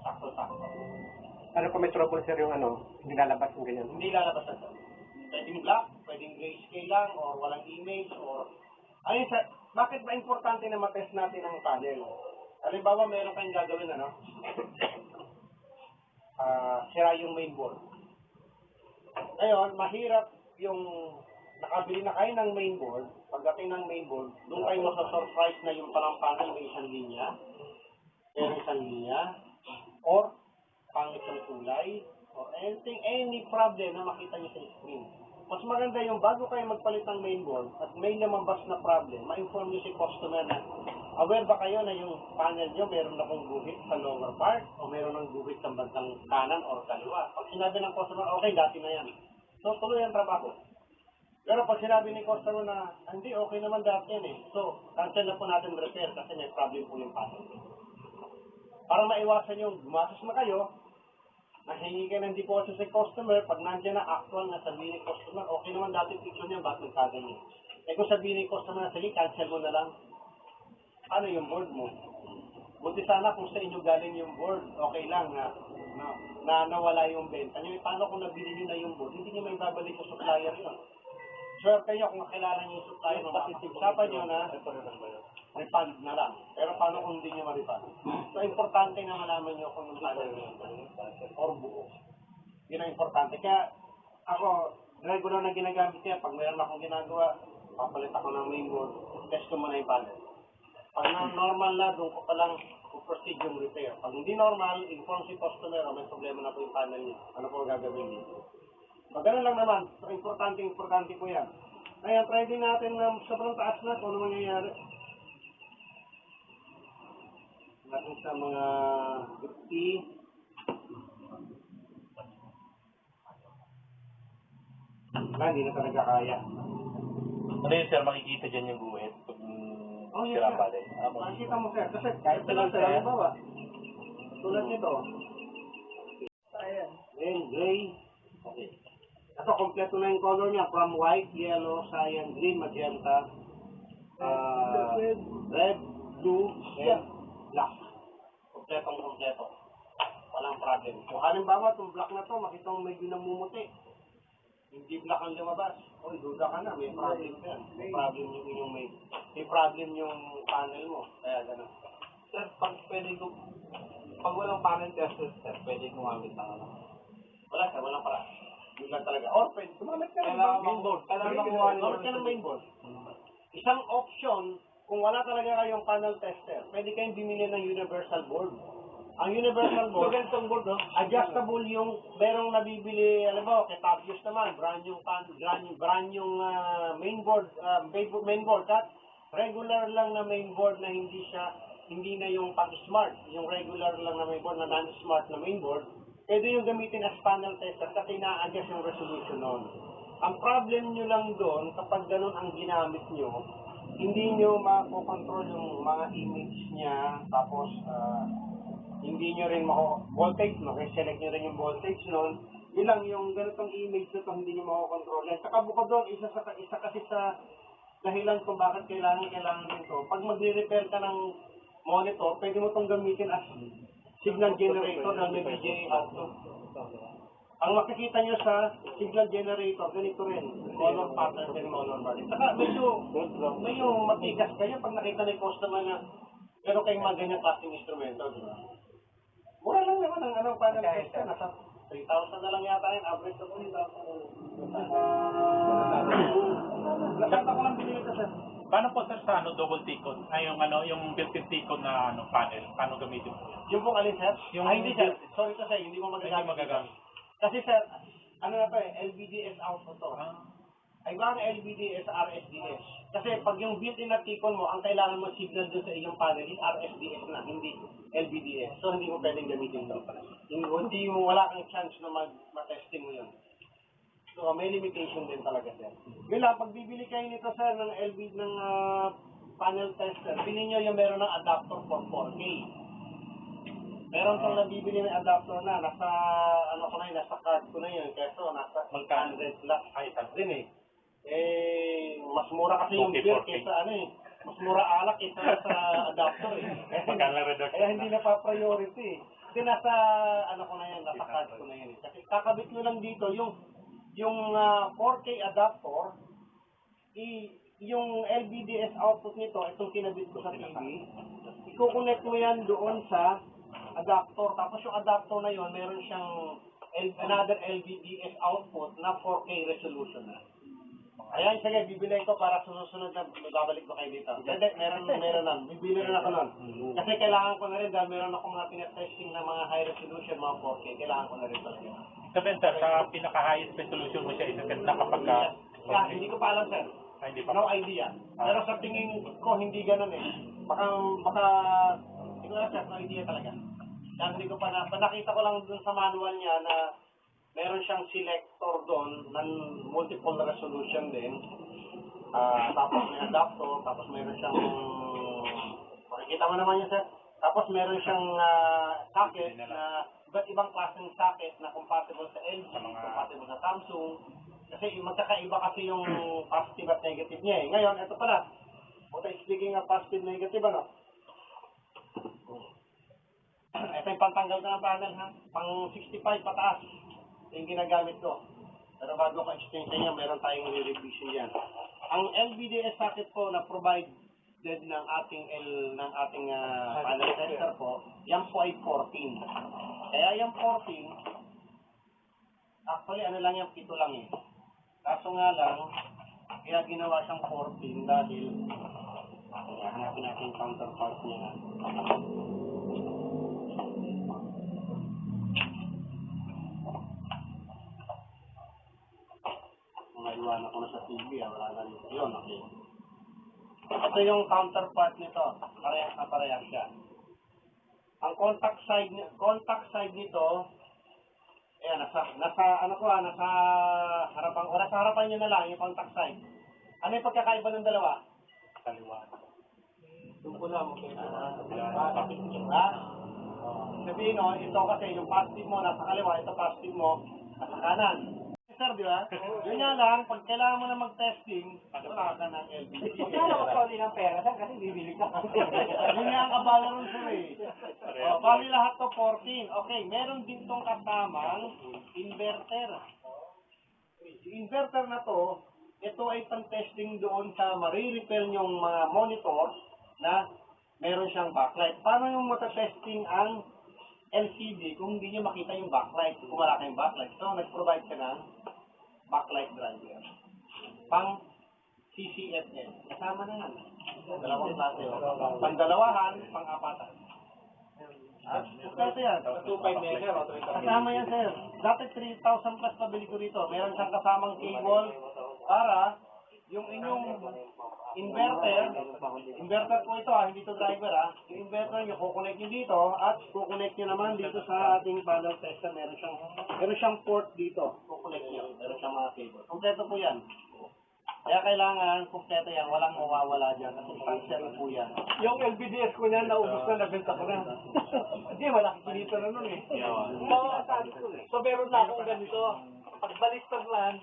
Sakto-sakto. Ano pa may trouble sir yung hindi lalabas yung ganyan? Hindi lalabas na ito. Pwedeng black, pwedeng grayscale lang, or walang image, or... Ayun, sir, bakit ba importante na matest natin ang panel? Halimbawa, meron kayong gagawin, sira yung mainboard. Ngayon, mahirap yung nakabili na kayo ng mainboard, pagdating ng mainboard, doon kayo masa-surprise na yung palang panel may isang linya, or pangit ng kulay, or any problem na makita nyo sa screen. Mas maganda yung bago kayo magpalit ng mainboard at may lumabas na problem, ma-inform nyo si customer na aware ba kayo na yung panel nyo meron na kong guhit sa lower part o meron ng guhit sa bandang kanan or kaliwa. Pag sinabi ng customer, okay, dati na yan. So, tuloy ang trabaho. Pero pag sinabi ni customer na, hindi, okay naman dati yan eh. So, cancel na po natin repair kasi may problem po yung panel. Para maiwasan yung gumastos na kayo, nahingi kayo ng deposit sa customer, pag nandiyan na actual na sabihin ni customer, okay naman dati picture niya, bakit nagkaganyan? Eh kung sabihin ni customer na, sige, cancel mo na lang, ano yung board mo? Buti sana kung sa inyo galing yung board, okay lang na nawala yung benta nyo. Paano kung nabili nyo na yung board? Hindi nyo may babalik sa supplier yun. Swerte nyo kung nakilala nyo yung supplier, usapan nyo na refund na lang. Pero paano kung hindi nyo ma-refund? So, importante na malaman nyo kung yung panel nyo or buo. Yun ang importante. Kaya ako, regular na ginagamit niya. Pag mayroon akong ginagawa, papalit ako ng mainboard, test ko muna yung panel. Pag normal na, doon ko palang proceed yung repair. Pag hindi normal, inform si customer o may problema na po yung panel niya. Ano po gagawin dito? Pag ganun lang naman, so importante po yan. Ayan, try din natin na sobrang taas na kung ano mangyayari. Natin sa mga 50. Hindi na talaga kaya. Ano yun, sir? Makikita dyan yung guhit pag sira pa rin. Makikita mo, sir. Kasi kahit lang sila ang bawa. Tulad nito. Ayan. Then, gray. Okay. Ito, kompleto na yung color niya. From white, yellow, cyan, green, magenta, red, blue, and black. Kompleto. Walang problem. Kung halimbawa, itong black na to, makita mo medyo namumuti. Hindi black ang lumabas. Oy, duda ka na, may problem yan. May problem yung panel mo. Kaya gano'n. Sir, pag walang panel tester, sir, pwede gumamit ng Wala sir, walang para. Yun lang talaga. Or pwede, gumamit ka ng Kailangan mainboard. kailangan Gumamit ka ng mainboard. Isang option, kung wala talaga kayong panel tester, pwede kayong bumili ng universal board. Ang universal board, ganitong board, no? Adjustable yung merong nabibili, alam mo, kay Tabios naman, brand yung main board, main board, at regular lang na main board na hindi na yung pang-smart, yung regular lang na main board na non-smart na main board, pwede yung gamitin as panel tester kasi na-adjust yung resolution nun. Ang problem nyo lang doon, kapag ganun ang ginamit nyo, hindi nyo makokontrol yung mga image niya, tapos hindi nyo rin voltage, select nyo rin yung voltage nun. Yun lang, yung ganitong image na to, hindi nyo makokontrol. At saka bukod doon, isa kasi sa dahilan kung bakit kailangan din to. Pag magre-repair ka ng monitor, pwede mo itong gamitin as signal generator ng VGA output. Ang makikita nyo sa signal generator, ganito rin, color pattern and color body. Saka medyo matigas kayo pag nakita na yung customer na meron kayong mga ganyang klaseng instrumento, di ba? Mura lang naman ang panel tester, nasa 3,000 na lang yata yun, average na po yun. Nakita ko lang binili ito, sir. Paano po sir sa double T-con? Ay, yung built-in T-con na panel, paano gamitin po yan? Yung pong alin, sir? Hindi, sir. Sorry to say, hindi mo magagamit. Kasi, sir, na to LVDS output to. Ay ba ang LVDS, RSDS? Kasi pag yung built-in na T-con mo, ang kailangan mo signal doon sa iyong panel is RSDS na, hindi LVDS. So, hindi mo pwedeng gamitin to. Hindi mo, wala kang chance na ma-testing mo yun. So, may limitation din talaga, sir. Yun lang, pag bibili kayo nito, sir, ng panel tester, bilhin nyo yung meron ng adapter for 4K. Meron pang nabibili ng adapter na, nasa card ko na yun, keso, nasa 800 plus, din eh. Mas mura kasi yung beer kaysa mas mura alak kaysa sa adapter eh. Kaya hindi na pa-priority eh. Kasi nasa, nasa card ko na yun eh. Kasi kakabit nyo lang dito, yung 4K adapter, yung LVDS output nito, itong kinabit ko sa TV, i-connect mo yan doon sa adapter. Tapos yung adapter na yon meron siyang another LVDS output na 4K resolution na. Ayan, sige, bibili ko para susunod na babalik ko kayo dito. Hindi, meron na. Bibili rin ako nun. Kasi kailangan ko na rin dahil meron ako mga pinatesting na mga high resolution, mga 4K. Kailangan ko na rin talaga. Sabihin sir, sa pinaka-highest resolution mo siya na kapag hindi ko pa alam, sir. hindi pa. No idea. Pero sa tingin ko, hindi ganun eh. Baka, siguro sir, no idea talaga. Kaya hindi ko pa nakita ko lang dun sa manual niya na meron siyang selector doon ng multiple resolution din. Tapos may adapter, tapos meron siyang, makikita mo naman yun, sir. Tapos meron siyang socket na iba't ibang klaseng socket na compatible sa LG, compatible sa Samsung. Kasi magkakaiba kasi yung positive at negative niya eh. Ngayon, ito pala. Speaking of positive negative, ito yung pantanggal ko ng panel, ha? Pang 65 pataas. Ito yung ginagamit ko. Pero bago ko extension niya, meron tayong re-revision yan. Ang LVDS socket po na provided ng ating panel tester po, yan po ay 14. Kaya yung 14, actually lang yan, 7 lang eh. Kaso nga lang, kaya ginawa siyang 14 dahil hanapin natin yung counterpart niya. Naiwan ako na sa TV, wala na dito yun, okay. Ito yung counterpart nito, parehas na parehas siya. Ang contact side nito, ayan, nasa harapan niyo na lang yung contact side. Ano yung pagkakaiba ng dalawa? Kaliwa. Doon ko lang, okay. Sabihin no, ito kasi yung positive mo nasa kaliwa, ito positive mo nasa kanan. Sir, di ba? Yun nga lang, pag kailangan mo na mag-testing, wala ka ng LVD. Kaya ako kauli ng pera, sir, kasi bibili ka. Yun nga ang abala ron, sir eh. Bali lahat to 14. Okay, meron din tong kasamang inverter. Yung inverter na to, ito ay pang-testing doon sa marirepair yung mga monitor na meron siyang backlight. Paano yung matatesting ang LCD kung hindi nyo makita yung backlight, kung wala kayong backlight? So, nag-provide ka ng backlight driver. Pang CCFS. Kasama na yan. Dalawang klase. Pangdalawahan, pang-apatan. Ah, ito yan. 2.5 meter o 3.5. Kasama yan, sir. Dati 3,000 plus pabili ko dito. Meron siyang kasamang cable para yung inyong inverter po ito hindi to driver yung inverter nyo, kukonect nyo dito at kukonect nyo naman dito sa ating panel tester. Meron siyang port dito. Kukonect nyo. Meron siyang mga cable. Kompleto po yan. Kaya kailangan kompleto yan. Walang mawawala dyan. Kasi transfer po yan. Yung LBDS ko niyan, naubos na, nabenta ko na. Hindi, malaki kinito na nun eh. So meron na akong ganito. Pagbalik lang,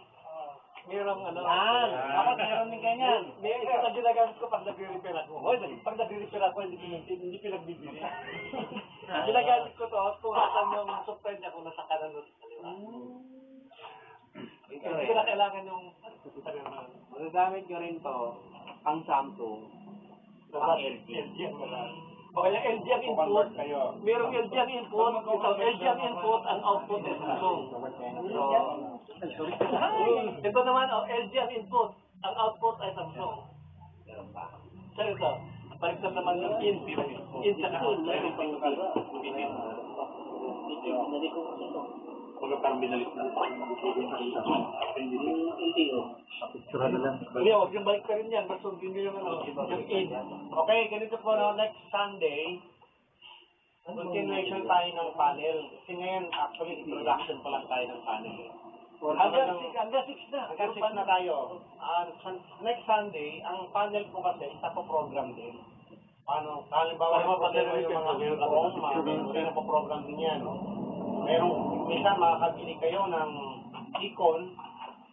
mayroong ano. Dapat meron din ganyan. May isa na ginagamit ko pag nag-repair ako. Hoy, pag nag-repair ako, hindi pinagbibili. Ginagamit ko to, kung saan yung supply niya kung nasa kanan o sa kaliwa. Hindi ko na kailangan yung Magagamit ko rin to, ang Samsung. LG o kaya LG ang input. Merong LG ang input. Ito, LG ang input, ang output is Samsung. Ito naman, LG ang input, ang output ay Samsung. Sir, ito, baliktad naman yung in sa out. Hindi, huwag yung baliktad rin yan, masundin nyo yung in. Okay, ganito po no, next Sunday, continuation tayo ng panel. Kasi ngayon, actually, introduction pa lang tayo ng panel. Hanggang 6 na. Hanggang 6 na tayo. Next Sunday, ang panel po kasi, isa po program din. Paano, halimbawa, problema yung mga Chrome, mga program din yan. Merong, minsan makakabili kayo ng Icon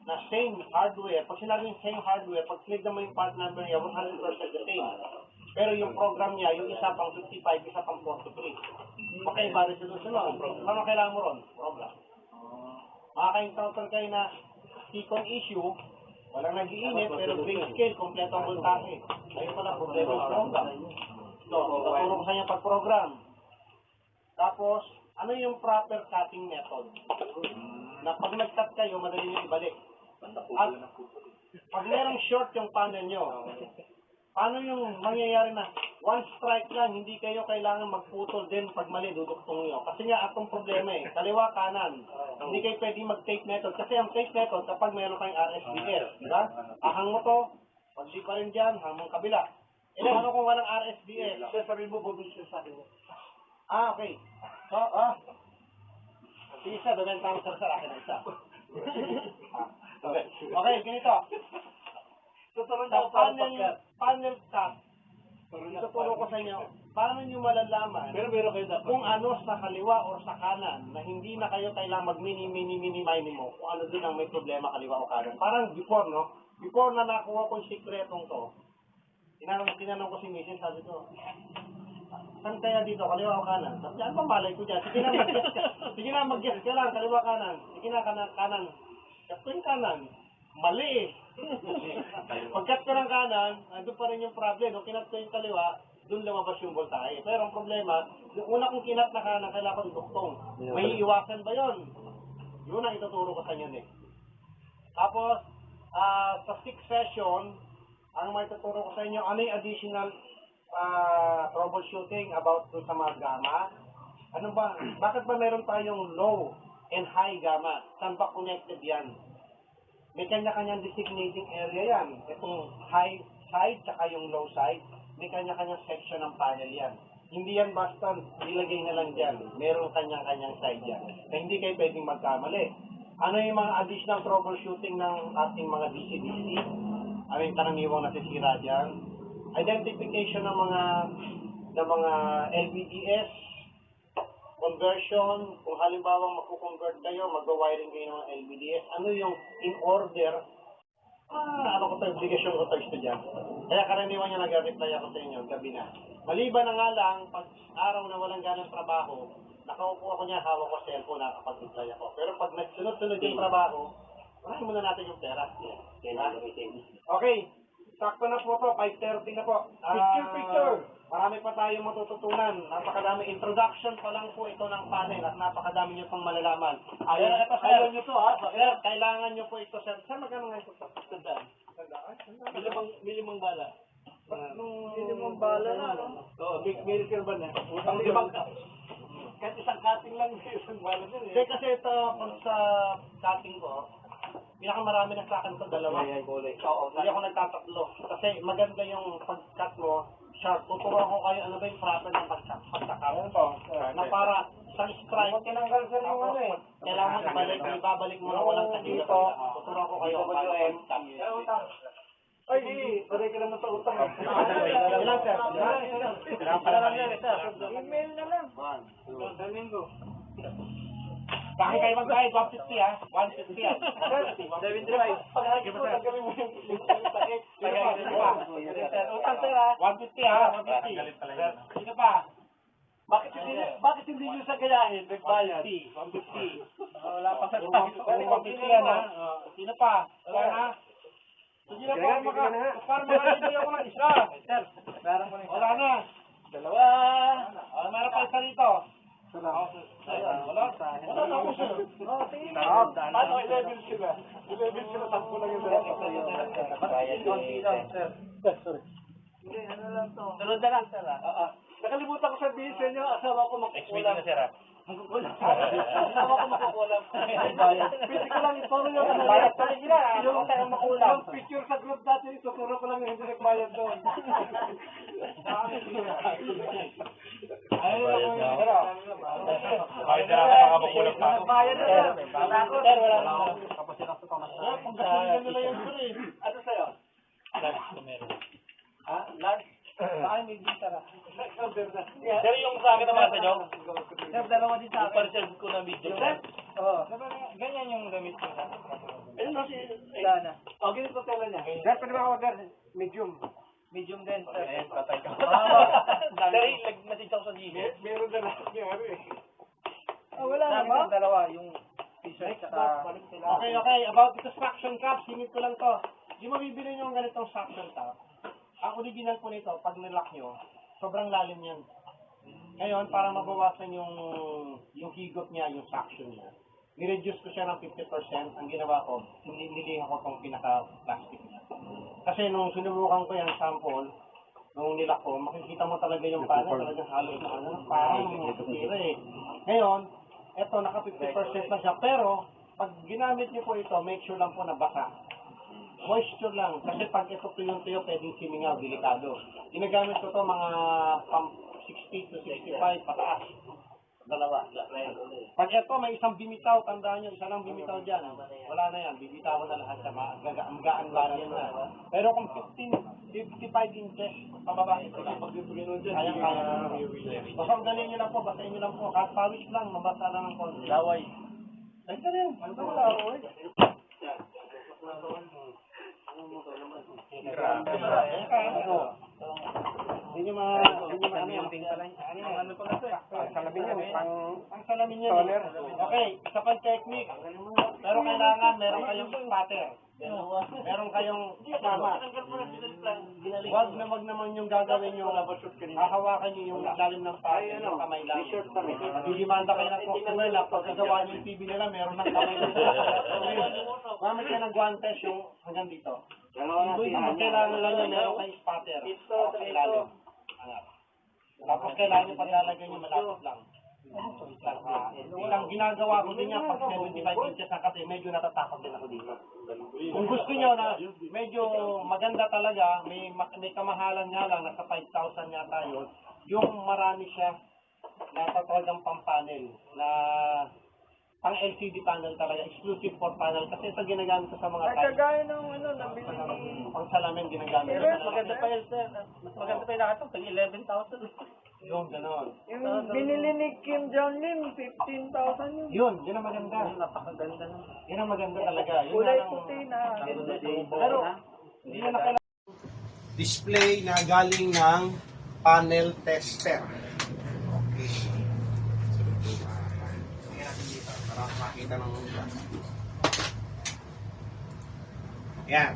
na same hardware. Pag sinabing same hardware, pag click naman yung part number niya, 100% the same. Pero yung program niya, yung isa pang 55, isa pang 43. Magkaiba resolution lang. Ano kailangan mo ron? Program. Makaka-encounter kayo na Icon issue, walang nag-iinit, pero grayscale, kompleto ang voltahe. Ayun pala, problema yung program. So, tuturo ko sa inyo pag-program. Tapos, ano yung proper cutting method? Na pag nag-cut kayo, madali nyo ibalik. At pag merong short yung panel nyo, paano yung mangyayari na one strike lang, hindi kayo kailangan magputol din pag mali, duduktong nyo. Kasi nga, atong problema kaliwa, kanan. Hindi kayo pwede mag-tape method. Kasi ang tape method, kapag meron kayong RSDS, di ba? Ahang mo to, pag di pa rin dyan, hamong kabila. Ano kung walang RSDS? Sabihin mo, bubisyo sa akin. Okay. So, isa, bebenta ko sa akin ng isa. Okay, ganito. Tuturuan Sa ako para pagkat. panel cut, ituturo ko sa inyo, paano nyo malalaman Pero meron kayo dapat. kung ano sa kaliwa o sa kanan na hindi na kayo kailangan mag-mini-mini-mini-mini-mo kung ano din ang may problema kaliwa o kanan. Parang before, no? Before na nakuha ko yung sikretong to, tinanong ko si Mrs. sabi ko, saan kaya dito, kaliwa o kanan? Sabi niya, ano malay ko dyan? Sige na, mag-guess ka. Sige na, mag-guess ka lang, kaliwa kanan. Sige na, kanan. Cut ko yung kanan. Mali eh. Pag-cut ko ng kanan, doon pa rin yung problem. Nung kinat ko yung kaliwa, doon lumabas yung voltahe. Pero ang problema, yung una kong kinat na kanan, kailangan ko iduktong. May iwasan ba yun? Yun ang ituturo ko sa inyo eh. Tapos, sa 6th session, ang may tuturo ko sa inyo, ano yung additional troubleshooting about dun sa mga gamma. Ano ba? Bakit ba meron tayong low and high gamma? Saan ba connected yan? May kanya-kanyang designating area yan. Itong high side, tsaka yung low side, may kanya-kanyang section ng panel yan. Hindi yan basta nilagay na lang dyan. Meron kanya-kanyang side yan. Na hindi kayo pwedeng magkamali. Ano yung mga additional troubleshooting ng ating mga DC-DC? Ano yung karaniwang nasisira dyan? Identification ng mga LVDS, conversion, kung halimbawa makukonvert kayo, magwa-wiring kayo ng mga LVDS, ano yung in order, ano ko to, obligasyon ko to estudyante. Kaya karaniwan niya nag-reply ako sa inyo, gabi na. Maliban na nga lang, pag araw na walang ganang trabaho, nakaupo ako niya, hawak ko cellphone, nakakapag-reply ako. Pero pag nagsunod-sunod yung trabaho, unahin muna natin yung pera. Okay, sakto na po to, 5:30 na po. Picture! Marami pa tayong matututunan. Napakadami. Introduction pa lang po ito ng panel at napakadami nyo pang malalaman. Ayaw nyo to ha? Sir, kailangan nyo po ito, sir. Sir, magkano nga ito? Tandaan. Milimang bala. Minimum bala na, no? Oo, may reserve na. Utang 5 ka. Kahit isang cutting lang, isang bala din Hindi kasi ito, pag sa cutting ko, pinakamarami na sa akin ito, 2. Oo, Hindi ako nagtatatlo. Kasi maganda yung pag-cut mo, sharp. Tuturuan ko kayo ano ba yung proper ng pag-cut. Na para isang strike. Tinanggal sir yung ano eh. Kailangan ibabalik mo na walang tagilid. Tuturuan ko kayo kung paano mag-cut. Ay, paray ka naman sa utang. Ilan sir? Email na lang. Bakit kayo mag-bayad? 150 ha? 150 ha? 75. Pag-agip mo, tanggalin mo yung sakit. Utang sir ha? 150 ha? 150. Sino pa? Bakit hindi nyo sa gayahin? Nagbayad. 150. Wala pa sa 150 yan ha? Sino pa? Wala na? Sige na po, para makalibre ako ng isa. Sir, wala na. 2. Meron pa isa rito. Wala na ako sir. Ano, 11 sila? 11 sila, 10 lang yung Hindi, ano lang to. Sunod na lang sir ah. Nakalimutan ko sabihin sa inyo, asawa ko makukulam. na sir ha. Asawa ko makukulam. Pwede ko lang ituro yung Bayad pa rin sila. Ano tayo makulam? yung picture sa group dati, ituturo ko lang yung hindi nagbayad doon. Bakit na nakakapakulang pa? Bayad na sir. Sir, wala na. Tapos sila sa pamasahe. Kung gasolina nila yung sir eh. Ano sa'yo? Ha? Lunch? Ay, may visa na. Sir, yung sa akin naman sa inyo, Sir, 2 din sa akin. pa-reserve ko na video. Oo. Ganyan yung gamit ko. Ayun na si... Wala na. O, ganito tela niya. Sir, pwede ba order? Medium. Medium din sir. Ayan, patay ka. Sir, nag-message ako sa Gmail. Meron na lahat niya. Wala na Sabi ba? ko 2, yung t-shirt saka... Okay. About the suction cup, singit ko lang to. Yung mabibili nyo ang ganitong suction cup, ang original po nito, pag nilock nyo, sobrang lalim yan. Ngayon, para mabawasan yung higot niya, yung suction niya, nireduce ko siya ng 50%. Ang ginawa ko, niliha ko itong pinaka-plastic niya. Kasi nung sinubukan ko yung sample, nung nilock ko, makikita mo talaga yung panel, talagang halos na ano, parang matutira eh. Ngayon, eto, naka 50% na siya, pero pag ginamit niyo po ito, make sure lang po na basa. Moisture lang, kasi pag ito tuyong-tuyo, pwedeng simingaw, delikado. Ginagamit ko to mga 60 to 65 pataas. 2. Pag ito may isang bimitaw, tandaan nyo, isa lang bimitaw dyan. Wala na yan, bibitaw na lahat siya, gaan ba yan na. Pero kung 55 inches, pababa ito lang. Kaya. Basta galing nyo lang po, basahin nyo lang po. Kahit pawis lang, mabasa lang ang konti. Laway. Ay, ka rin. Ano ba laway? Hindi nyo ano pa kasi? Salamin yan, pang salamin yan. Okay, isa pang technique. Pero kailangan, meron kayong spatter. Meron kayong kasama. Wag naman yung gagawin yung hahawakan nyo yung lalim ng patter, yung kamay lang. Didimanda kayo ng customer na pagkagawa nyo yung TV nila, meron ng kamay lang. Mamit kayo ng guantes yung hanggang dito. Kailangan lang nyo meron kayong spatter. Ilalim. Tapos kailangan nyo paglalagay nyo malapit lang. Isang ginagawa ko din yan pag 75 inches na kasi medyo natatakot din ako dito. Kung gusto nyo na medyo maganda talaga, may kamahalan nga lang, nasa 5,000 yata yun, yung marami siya na talagang pang-panel na pang LCD panel talaga, exclusive for panel kasi ito ginagamit ko sa mga Ay, kagaya ng ano, nabili ni... pang salamin ginagamit ko. Mas maganda pa yun sir. Mas maganda pa yung nakatong. 11,000. Yung gano'n. Yung binili ni Kim Jong-lim, 15,000 yun. Yun ang maganda. Napakaganda nun. Yun ang maganda talaga. Yun Kulay ang- puti na. Pero, hindi na kailangan. Display na galing ng panel tester. Okay. Tingnan natin dito para makita ng iba. Yan.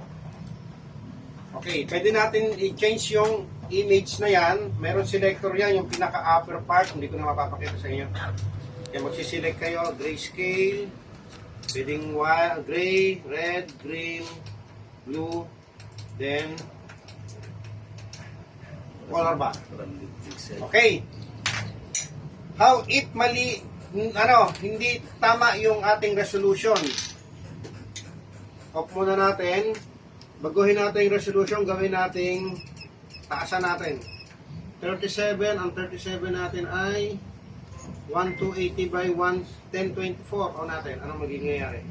Okay, pwede natin i-change yung image na yan. Meron selector yan, yung pinaka-upper part. Hindi ko na mapapakita sa inyo. Kaya magsiselect kayo, grayscale, pwedeng gray, red, green, blue, Then, color bar. Okay. How if mali, hindi tama yung ating resolution. Off muna natin. Baguhin natin yung resolution, gawin nating taasan natin. 37, ang 37 natin ay 1280 by 1024. O natin, anong magiging nangyayari?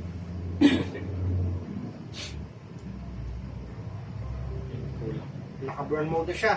Naka-burn mode na siya.